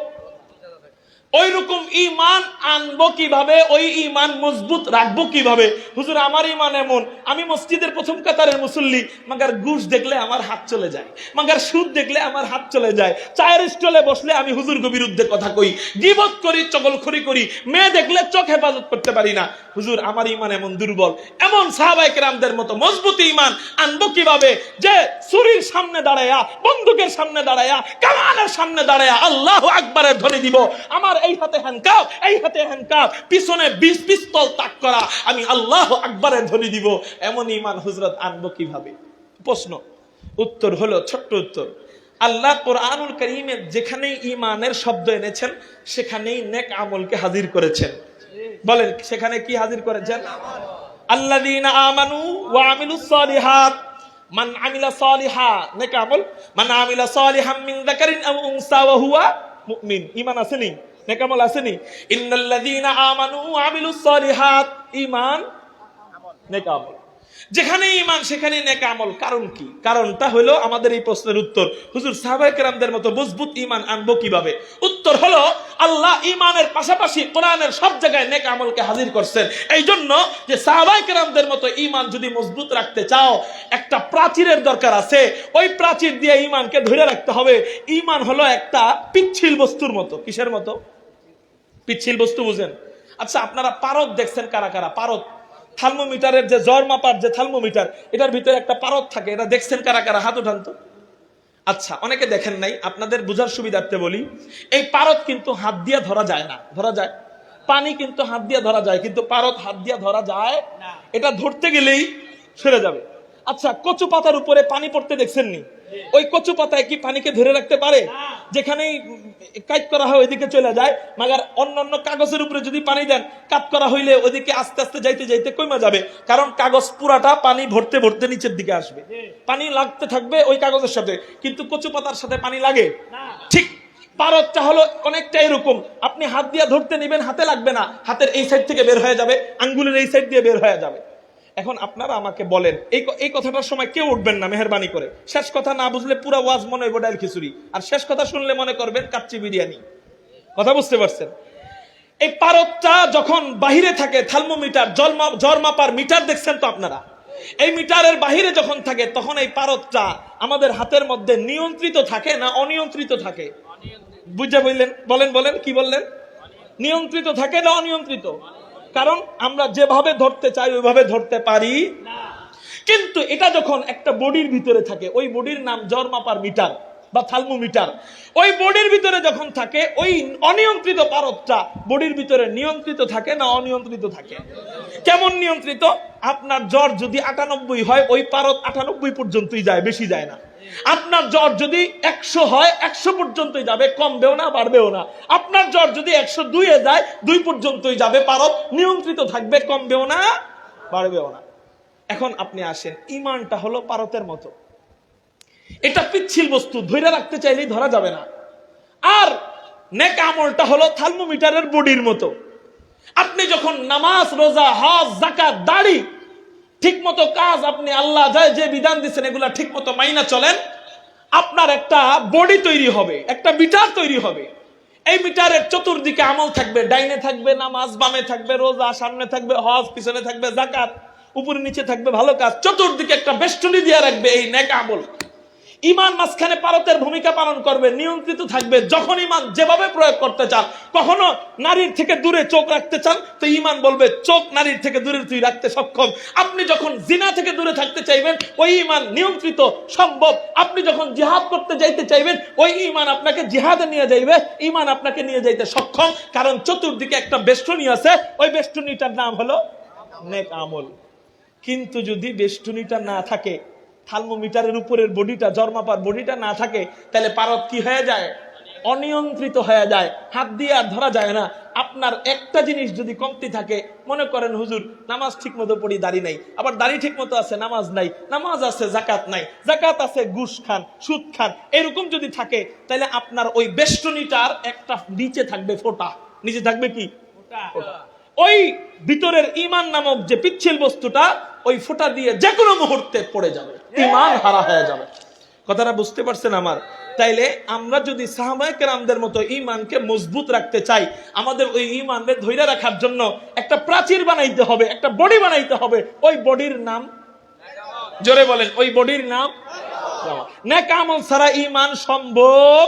ওই রকম ঈমান আনবো কিভাবে? ওই ঈমান মজবুত রাখবো কিভাবে? হুজুর আমার ঈমান এমন, আমি মসজিদের প্রথম কাতারের মুসল্লি, মাগার ঘুষ দেখলে আমার হাত চলে যায়, মাগার সুদ দেখলে আমার হাত চলে যায়, চায়ের স্টলে বসলে আমি হুজুর বিরুদ্ধে কথা কই, গীবত করি, চগলখড়ি করি, মেয়ে দেখলে চোখ হেফাজত করতে পারি না। হুজুর আমার ঈমান এমন দুর্বল। এমন সাহাবায়ে কেরামদের মতো মজবুত ঈমান আনবো কিভাবে? যে ছুরির সামনে দাঁড়ায়া, বন্দুকের সামনে দাঁড়ায়া, কামানের সামনে দাঁড়ায়া আল্লাহু আকবারের ধ্বনি দিব, আমার এই হাতে হ্যান্ডকাপ, এই হাতে হ্যান্ডকাপ, পিছনে 20 পিস্তল তাক করা, আমি আল্লাহু আকবারের ধ্বনি দিব। এমন ঈমান হযরত আনবো কিভাবে? প্রশ্ন। উত্তর হলো, ছোট্ট উত্তর, আল্লাহ কোরআনুল কারীমে যেখানেই ঈমানের শব্দ এনেছেন সেখানেই নেক আমলকে হাজির করেছেন। বলেন সেখানে কি হাজির করেছেন? আল্লাযীনা আমানু ওয়া আমিলুস সালিহাত, মান আমিলা সালিহা, নেক আমল, মান আমিলা সালিহাম মিন যাকারিন আও উনসা ওয়া হুয়া মুমিন। ঈমান আসেনি? নেক আমল আসেনি? ইন্নাল্লাযীনা আমানু ওয়া আমিলুস সালিহাত, ঈমান নেক আমল। যেখানে ঈমান সেখানে নেক আমল। কারণ কি? কারণটা হলো আমাদের এই প্রশ্নের উত্তর। হুজুর সাহাবায়ে কেরামদের মতো মজবুত ঈমান আনবো কিভাবে? উত্তর হলো আল্লাহ ঈমানের পাশাপাশি কোরআনের সব জায়গায় নেক আমলকে হাজির করছেন। এই জন্য যে সাহাবায়ে কেরামদের মতো ঈমান যদি মজবুত রাখতে চাও, একটা প্রাচীরের দরকার আছে। ওই প্রাচীর দিয়ে ঈমানকে ধরে রাখতে হবে। ঈমান হলো একটা পিচ্ছিল বস্তুর মতো। কিসের মতো? পিচ্ছিল বস্তু বুঝেন? আচ্ছা, আপনারা পারদ দেখছেন কারা কারা? পারদ, থার্মোমিটারের যে জ্বর মাপার যে থার্মোমিটার, এটার ভিতরে একটা পারদ থাকে, এটা দেখছেন কারা কারা? হাত উঠান তো। আচ্ছা, অনেকে দেখেন নাই, আপনাদের বুঝার সুবিধার্থে বলি। এই পারদ কিন্তু হাত দিয়ে ধরা যায় না। ধরা যায়? পানি কিন্তু হাত দিয়ে ধরা যায়, কিন্তু পারদ হাত দিয়ে ধরা যায় না। এটা ধরতে গেলেই সরে যাবে। আচ্ছা, কচু পাতার উপরে পানি পড়তে দেখছেন নি? ওই কচু পাতায় কি পানিকে ধরে রাখতে পারে? যেখানেই কাট করা হয় ওইদিকে চলে যায়। মাগার অন্যান্য কাগজের উপরে যদি পানি দেন, কাট করা হইলে ওইদিকে আস্তে আস্তে যাইতে যাইতে কমে যাবে, কারণ কাগজ পুরাটা পানি ভরতে ভরতে নিচের দিকে আসবে, পানি লাগতে থাকবে ওই কাগজের সাথে। কিন্তু কচু পাতার সাথে পানি লাগে? ঠিক পারদটা হলো অনেকটা এরকম। আপনি হাত দিয়ে ধরতে নেবেন, হাতে লাগবে না, হাতের এই সাইড থেকে বের হয়ে যাবে, আঙ্গুলের এই সাইড দিয়ে বের হয়ে যাবে। এখন আপনারা আমাকে বলেন, এই কথাটার সময় কেউ উঠবেন না মেহেরবানি করে। শেষ কথা না বুঝলে পুরো ওয়াজ মনে হইব ডাল খিচুড়ি, আর শেষ কথা শুনলে মনে করবেন কাচ্চি বিরিয়ানি। কথা বুঝতে পারছেন? এই পারদটা যখন বাহিরে থাকে, থার্মোমিটার, জ্বর মাপার মিটার দেখছেন তো আপনারা, এই মিটারের বাহিরে যখন থাকে তখন এই পারদটা আমাদের হাতের মধ্যে নিয়ন্ত্রিত থাকে না অনিয়ন্ত্রিত থাকে? বুঝে বললেন? বলেন কি বললেন? নিয়ন্ত্রিত থাকে না অনিয়ন্ত্রিত? কারণ আমরা যেভাবে ধরতে চাই ওইভাবে ধরতে পারি না। কিন্তু এটা যখন একটা বডির ভিতরে থাকে, ওই বডির নাম জ্বর মাপার মিটার বা থার্মোমিটার, ওই বডির ভিতরে যখন থাকে, ওই অনিয়ন্ত্রিত পারদটা বডির ভিতরে নিয়ন্ত্রিত থাকে না অনিয়ন্ত্রিত থাকে? কেমন নিয়ন্ত্রিত? আপনার জ্বর যদি 98 হয়, ওই পারদ 98 পর্যন্তই যায়, বেশি যায় না। আপনার জ্বর যদি 100 হয়, 100 পর্যন্তই যাবে, কমবেও না বাড়বেও না। আপনার জ্বর যদি 102 এ যায়, 2 পর্যন্তই যাবে, পারদ নিয়ন্ত্রিত থাকবে, কমবেও না বাড়বেও না। এখন আপনি আসেন, ঈমানটা হলো পারদের মতো। এটা পিচ্ছিল বস্তু, ধরে রাখতে চাইলেই ধরা যাবে না। আর নেক আমলটা হলো থার্মোমিটারের বডির মতো। আপনি যখন নামাজ, রোজা, হজ, যাকাত, দাড়ি ঠিক মতো কাজ, আপনি আল্লাহ যে বিধান দিচ্ছেন এগুলা ঠিক মতো মাইনা চলেন, আপনার একটা বডি তৈরি হবে, একটা মিটার তৈরি হবে। এই মিটারের চতুর্দিকে আমল থাকবে, ডাইনে থাকবে নামাজ, বামে থাকবে রোজা, সামনে থাকবে হজ, পিছনে থাকবে যাকাত, উপরে নিচে থাকবে ভালো কাজ, চতুর্দিকে একটা বেষ্টনী দিয়ে রাখবে এই নেক আমল। ঈমান মাঝখানে পারতের ভূমিকা পালন করবে, নিয়ন্ত্রিত থাকবে। যখন ঈমান যেভাবে প্রয়োগ করতে চান, কখনো নারীর থেকে দূরে চোখ রাখতে চান তো ঈমান বলবে চোখ নারীর থেকে দূরে তুই রাখতে সক্ষম। আপনি যখন জিনা থেকে দূরে থাকতে চাইবেন, ওই ঈমান নিয়ন্ত্রিত সম্ভব। আপনি যখন জিহাদ করতে যাইতে চাইবেন, ওই ঈমান আপনাকে জিহাদে নিয়ে যাইবে, ঈমান আপনাকে নিয়ে যাইতে সক্ষম। কারণ চতুর্দিকে একটা বেষ্টনী আছে, ওই বেষ্টনীটার নাম হলো নেক আমল। কিন্তু যদি বেষ্টনীটা না থাকে, থার্মোমিটারের উপরের বডিটা, জর্মাপার বডিটা না থাকে, তাহলে পারদ কি হয়ে যায়? অনিয়ন্ত্রিত হয়ে যায়, হাত দিয়ে আর ধরা যায় না। আপনার একটা জিনিস যদি কমতি থাকে, মনে করেন হুজুর নামাজ ঠিক মতো পড়ি, দাড়ি নাই, আবার দাড়ি ঠিক মতো আছে, নামাজ নাই, নামাজ আছে জাকাত নাই, জাকাত আছে ঘুষ খান, সুদ খান, এরকম যদি থাকে, তাহলে আপনার ওই বেষ্টনীটার একটা নিচে থাকবে ফোঁটা, নিচে থাকবে কি ফোঁটা। ওই ভিতরের ঈমান নামক যে পিচ্ছিল বস্তুটা, ওই ফোঁটা দিয়ে যে কোনো মুহূর্তে পড়ে যাবে, ঈমান হারা হয়ে যাবে। কথাটা বুঝতে পারছেন আমার? তাইলে আমরা যদি সাহাবায়ে কেরামদের মতো ঈমানকে মজবুত রাখতে চাই, আমাদের ওই ঈমানকে ধরে রাখার জন্য একটা প্রাচীর বানাইতে হবে, একটা বডি বানাইতে হবে। ওই বডির নাম, জোরে বলেন, ওই বডির নাম নেক আমল। ছাড়া ঈমান সম্ভব?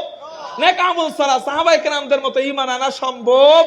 নেক আমল ছাড়া সাহাবায়ে কেরামদের মতো ঈমান আনা সম্ভব?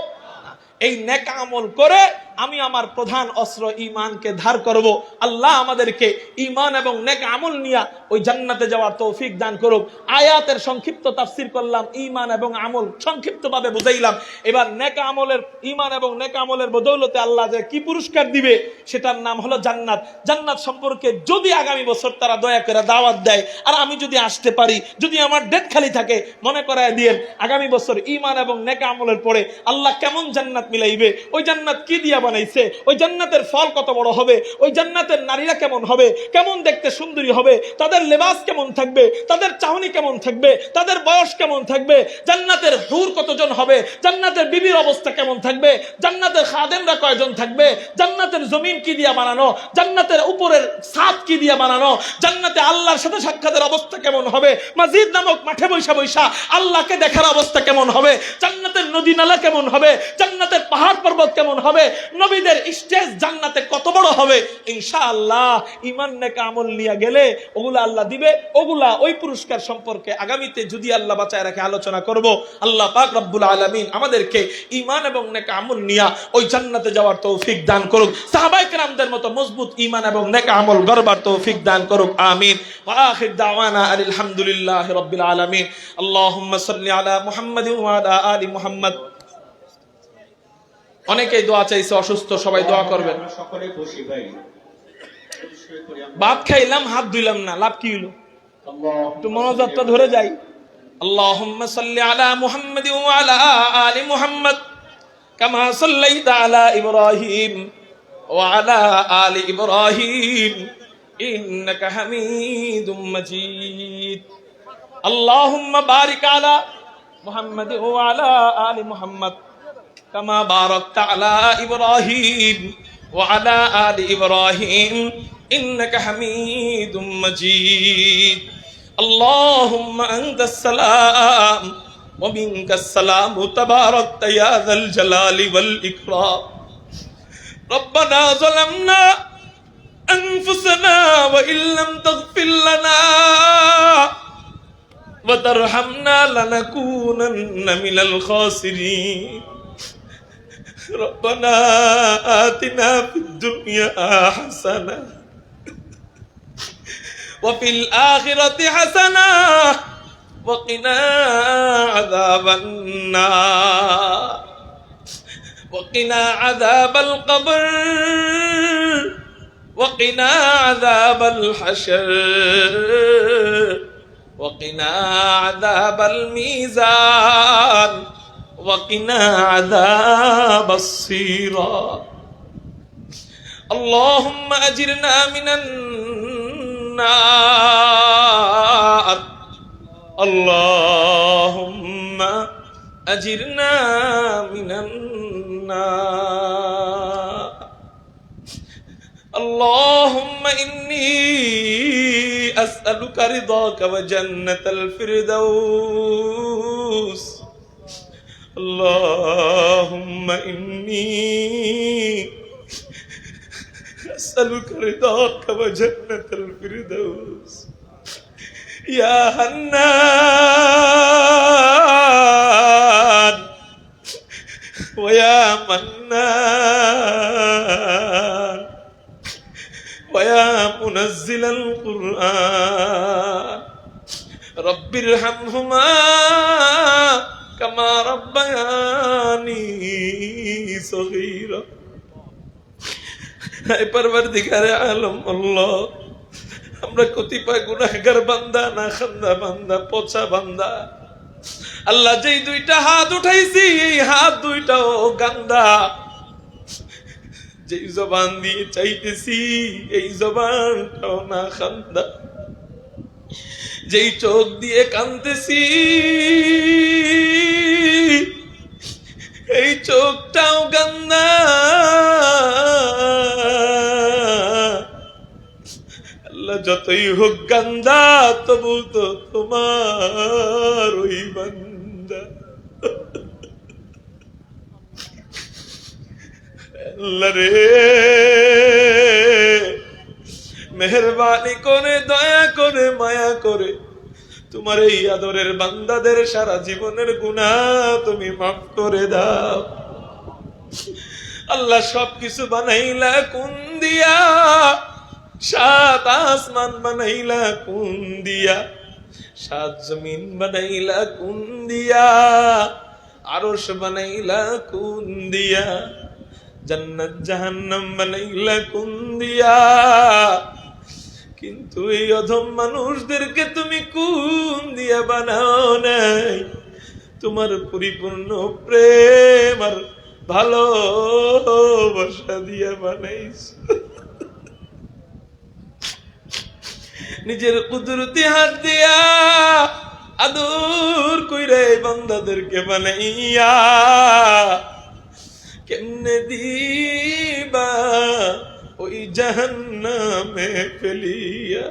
এই নেক আমল করে আমি আমার প্রধান অস্ত্র ঈমানকে ধার করব। আল্লাহ আমাদেরকে ঈমান এবং নেক আমল নিয়ে ওই জান্নাতে যাওয়ার তৌফিক দান করুক। আয়াতের সংক্ষিপ্ত তাফসীর করলাম, ঈমান এবং আমল সংক্ষিপ্তভাবে বুঝাইলাম। এবার নেক আমলের, ঈমান এবং নেক আমলের বদৌলতে আল্লাহ যে কি পুরস্কার দিবে সেটার নাম হলো জান্নাত। জান্নাত সম্পর্কে যদি আগামী বছর তারা দয়া করে দাওয়াত দেয়, আর আমি যদি আসতে পারি, যদি আমার ডেট খালি থাকে, মনে করায় দিয়েন আগামী বছর ঈমান এবং নেক আমলের পরে আল্লাহ কেমন জান্নাত মিলাইবে, ওই জান্নাত কি দিয়া বানাইছে, ওই জান্নাতের ফল কত বড় হবে, ওই জান্নাতের নারীরা কেমন হবে, কেমন দেখতে সুন্দরী হবে, তাদের লেবাস কেমন থাকবে, তাদের চাহনি কেমন থাকবে, তাদের বয়স কেমন থাকবে, জান্নাতের হুর কতজন হবে, জান্নাতের বিবির অবস্থা কেমন থাকবে, জান্নাতের খাদেমরা কয়জন থাকবে, জান্নাতের জমিন কি দিয়া বানানো, জান্নাতের উপরের ছাদ কি দিয়া বানানো, জান্নাতে আল্লাহর সাথে সাক্ষাতের অবস্থা কেমন হবে, মসজিদ নামক মাঠে বৈশা বৈশা আল্লাহকে দেখার অবস্থা কেমন হবে, জান্নাতের নদী নালা কেমন হবে, জান্নাতের পাহাড় পর্বত কেমন হবে, নবীদের স্টেজ জান্নাতে কত বড় হবে। ইনশাআল্লাহ ঈমান নেক আমল নিয়ে গেলে ওগুলা আল্লাহ দিবে। ওগুলা ওই পুরস্কার সম্পর্কে আগামীতে যদি আল্লাহ বাঁচায় রাখে আলোচনা করব। আল্লাহ পাক রব্বুল আলামিন আমাদেরকে ঈমান এবং নেক আমল নিয়ে ওই জান্নাতে যাওয়ার তৌফিক দান করুক। সাহাবায়ে কেরামদের মতো মজবুত ঈমান এবং নেক আমল গড়বার তৌফিক দান করুক। আমিন। ওয়া আখির দাওয়ানা আলহামদুলিল্লাহি রাব্বিল আলামিন। আল্লাহুম্মা সাল্লি আলা মুহাম্মাদিন ওয়া আলা আলি মুহাম্মাদ। অনেকেই দোয়া চাইছে, অসুস্থ, সবাই দোয়া করবেন। সকলে বসি ভাই, ভাত খাইলাম, হাত ধুইলাম না, লাভ কি হইলো? একটু মনোযোগটা ধরে যাই। আল্লাহুম্মা সাল্লি আলা মুহাম্মাদিন ওয়া আলা আলি মুহাম্মাদ কামা সাল্লাইতা আলা ইব্রাহিম ওয়া আলা আলি ইব্রাহিম ইন্নাকা হামিদুম মাজিদ। আল্লাহুম্মা বারিক আলা মুহাম্মাদিন ওয়া আলা আলি মুহাম্মাদ কামা বারাকতা আলা ইব্রাহিম ওয়া আলা আলি ইব্রাহিম ইন্নাকা হামিদুম মাজিদ। আল্লাহুম্মা আনতাস সালাম ওয়া মিনকাস সালাম তাবারাকতা ইয়া যাল জালালি ওয়াল ইকরাম। রব্বানা যালামনা আনফুসানা ওয়া ইল্লাম তাগফির লানা ওয়া তারহামনা লানাকুনান্না মিনাল খাসিরিন। ربنا آتنا في الدنيا حسنة وفي الآخرة حسنة وقنا عذاب النار وقنا عذاب القبر وقنا عذاب الحشر وقنا عذاب الميزان وقنا عذاب الصراط. اللهم أجرنا من النار. اللهم أجرنا من النار. اللهم إني أسألك رضاك وجنة الفردوس আল্লাহুম্মা ইন্নী আসআলুকা রিদাকা ওয়া জান্নাতাল ফিরদাউস ইয়া হান্নান ওয়া ইয়া মান্নান ওয়া ইয়া মুনাজ্জিলাল কুরআন রব্বিরহামহুমা কামা রাব্বায়ানি সগীরা। হে পরওয়ারদিগারে আলম আল্লাহ, আমরা কতিপয় গুনাহগার বান্দা, না খান্দা বান্দা, পচা বান্দা। আল্লাহ, যেই দুইটা হাত উঠাইছি এই হাত দুইটাও গান্দা। যেই জবান দিয়ে চাইতেছি এই জবানটাও না খান্দা। যেই চোখ দিয়ে কাঁদতেছি এই চোখটাও গান্দা। আল্লাহ, যতই হোক গান্দা তবু তো তোমার ওই বান্দা। আল্লাহ রে, মেহেরবানি করে, দয়া করে, মায়া করে তোমার এই আদরের বান্দাদের সারা জীবনের গুনাহ তুমি মাফ করে দাও। আল্লাহ, সবকিছু বানাইলা কোন দিয়া? সাত আসমান বানাইলা কোন দিয়া? সাত জমিন বানাইলা কোন দিয়া? আরশ বানাইলা কোন দিয়া? জান্নাত জাহান্নাম বানাইলা কোন দিয়া? কিন্তু এই অধম মানুষদেরকে তুমি কোন দিয়া বানাও নাই? তোমার পরিপূর্ণ প্রেম আর ভালোবাসা দিয়া বানাইছো। নিজের কুদরতি হাত দিয়া আদর কইরা এই বান্দাদেরকে বানাইয়া কেমনে দিবা ওই জাহান্নামে ফেলিয়া।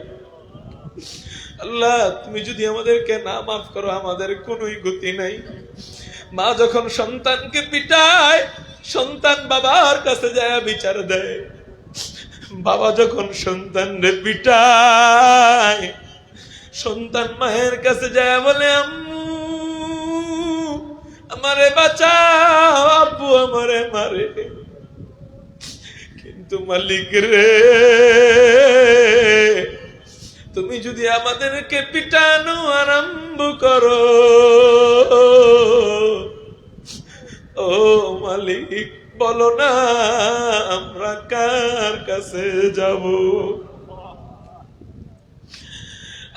আল্লাহ, তুমি যদি আমাদেরকে না মাফ করো আমাদের কোনোই গতি নাই। মা যখন সন্তানকে পিটায় সন্তান বাবার কাছে যায় বিচার দেয়। বাবা যখন সন্তানরে পিটায় সন্তান মায়ের কাছে যায় বলে, আম্মু আমারে বাঁচাও, আব্বু আমারে মারে। কিন্তু মালিক রে, তুমি যদি আমাদেরকে পিটানো আরম্ভ করো, ও মালিক, বলো না আমরা কার কাছে যাব?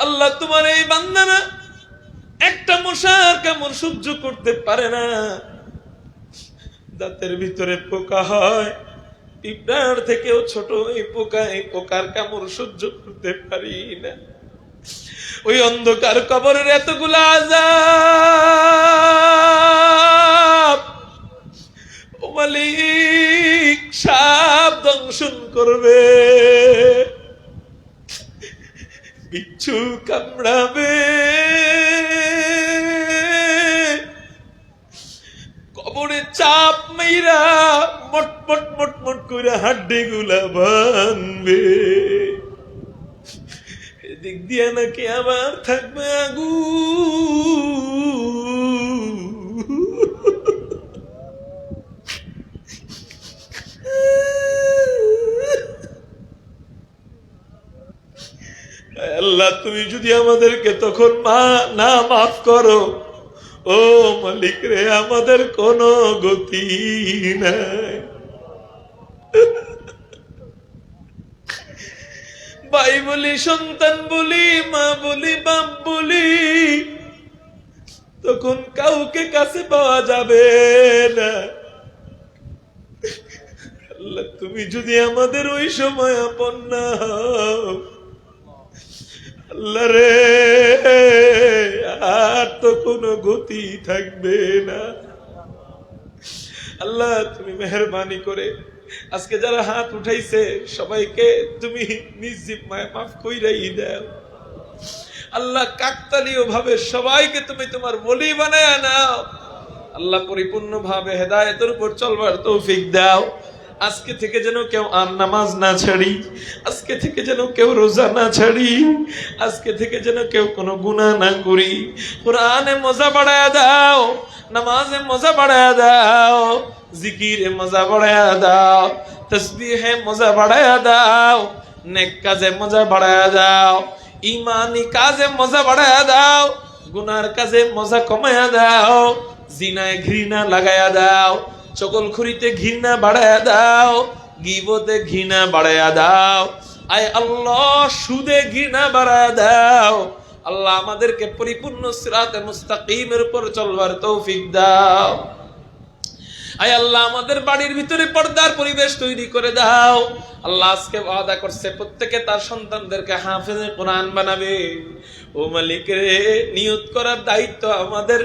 আল্লাহ, তোমার এই বান্দারা একটা মশার কামড় সহ্য করতে পারে না। দাঁতের ভিতরে পোকা হয়, পিঁপড়ার থেকেও ছোট এই পোকা, এই পোকার কামড় সহ্য করতে পারি না। ওই অন্ধকার কবরের এতগুলা আযাব, ও মালিক, সাপ দংশন করবে, বিচ্ছু কামড়াবে, কবরে চাপ মাইরা মটমট মটমট করে হাড্ডি গুলা ভাঙবে। এদিক দিয়ে নাকি আবার থাকবে আগুন। আল্লাহ, তুমি যদি আমাদেরকে তখন না মাফ করো, ও মালিক রে, আমাদের কোনো গতি নাই। ভাই বলি, সন্তান বলি, মা বলি, বাপ বলি, তখন কাউকে কাছে পাওয়া যাবে না। আল্লাহ, তুমি যদি আমাদের ওই সময় আপন না হও, আল্লাহ রে, আর তো কোনো গতি থাকবে না। আল্লাহ, তুমি মেহেরবানি করে আজকে যারা হাত উঠাইছে সবাইকে তুমি নিজ জিম্মায় মাফ কইরাই দাও। আল্লাহ, কাকতালীয় ভাবে সবাইকে তুমি তোমার ওলি বানায়া নাও। আল্লাহ পরিপূর্ণভাবে হেদায়েতের উপর চলবার তৌফিক দাও। আজকে থেকে যেন কেউ আর নামাজ না ছাড়ি, আজকে থেকে যেন কেউ রোজা না ছাড়ি, আজকে থেকে যেন কেউ কোনো গুনাহ না করি। কোরআনে মজা বাড়ায়া দাও, নামাজে মজা বাড়ায়া দাও, জিকিরে মজা বাড়ায়া দাও, তসবিহে মজা বাড়ায়া দাও, নেক কাজে মজা বাড়ায়া দাও, ইমানি কাজে মজা বাড়ায়া দাও, গুনার কাজে মজা কমায়া দাও, জিনায় ঘৃণা লাগায়া দাও, চকলখুরিতে ঘৃণা বাড়ায়া দাও, গীবতে ঘৃণা বাড়ায়া দাও, আয় আল্লাহ সুদে ঘৃণা বাড়ায়া দাও। আল্লাহ আমাদেরকে পরিপূর্ণ সিরাতে মুস্তাকিমের উপর চলবার তৌফিক দাও। আয় আল্লাহ আমাদের বাড়ির ভিতরে পর্দার পরিবেশ তৈরি করে দাও। আল্লাহ আজকে ওয়াদা করছে প্রত্যেকে তার সন্তানদেরকে হাফেজে কোরআন বানাবে। ও মালিক রে, নিয়ত করার দায়িত্ব আমাদের।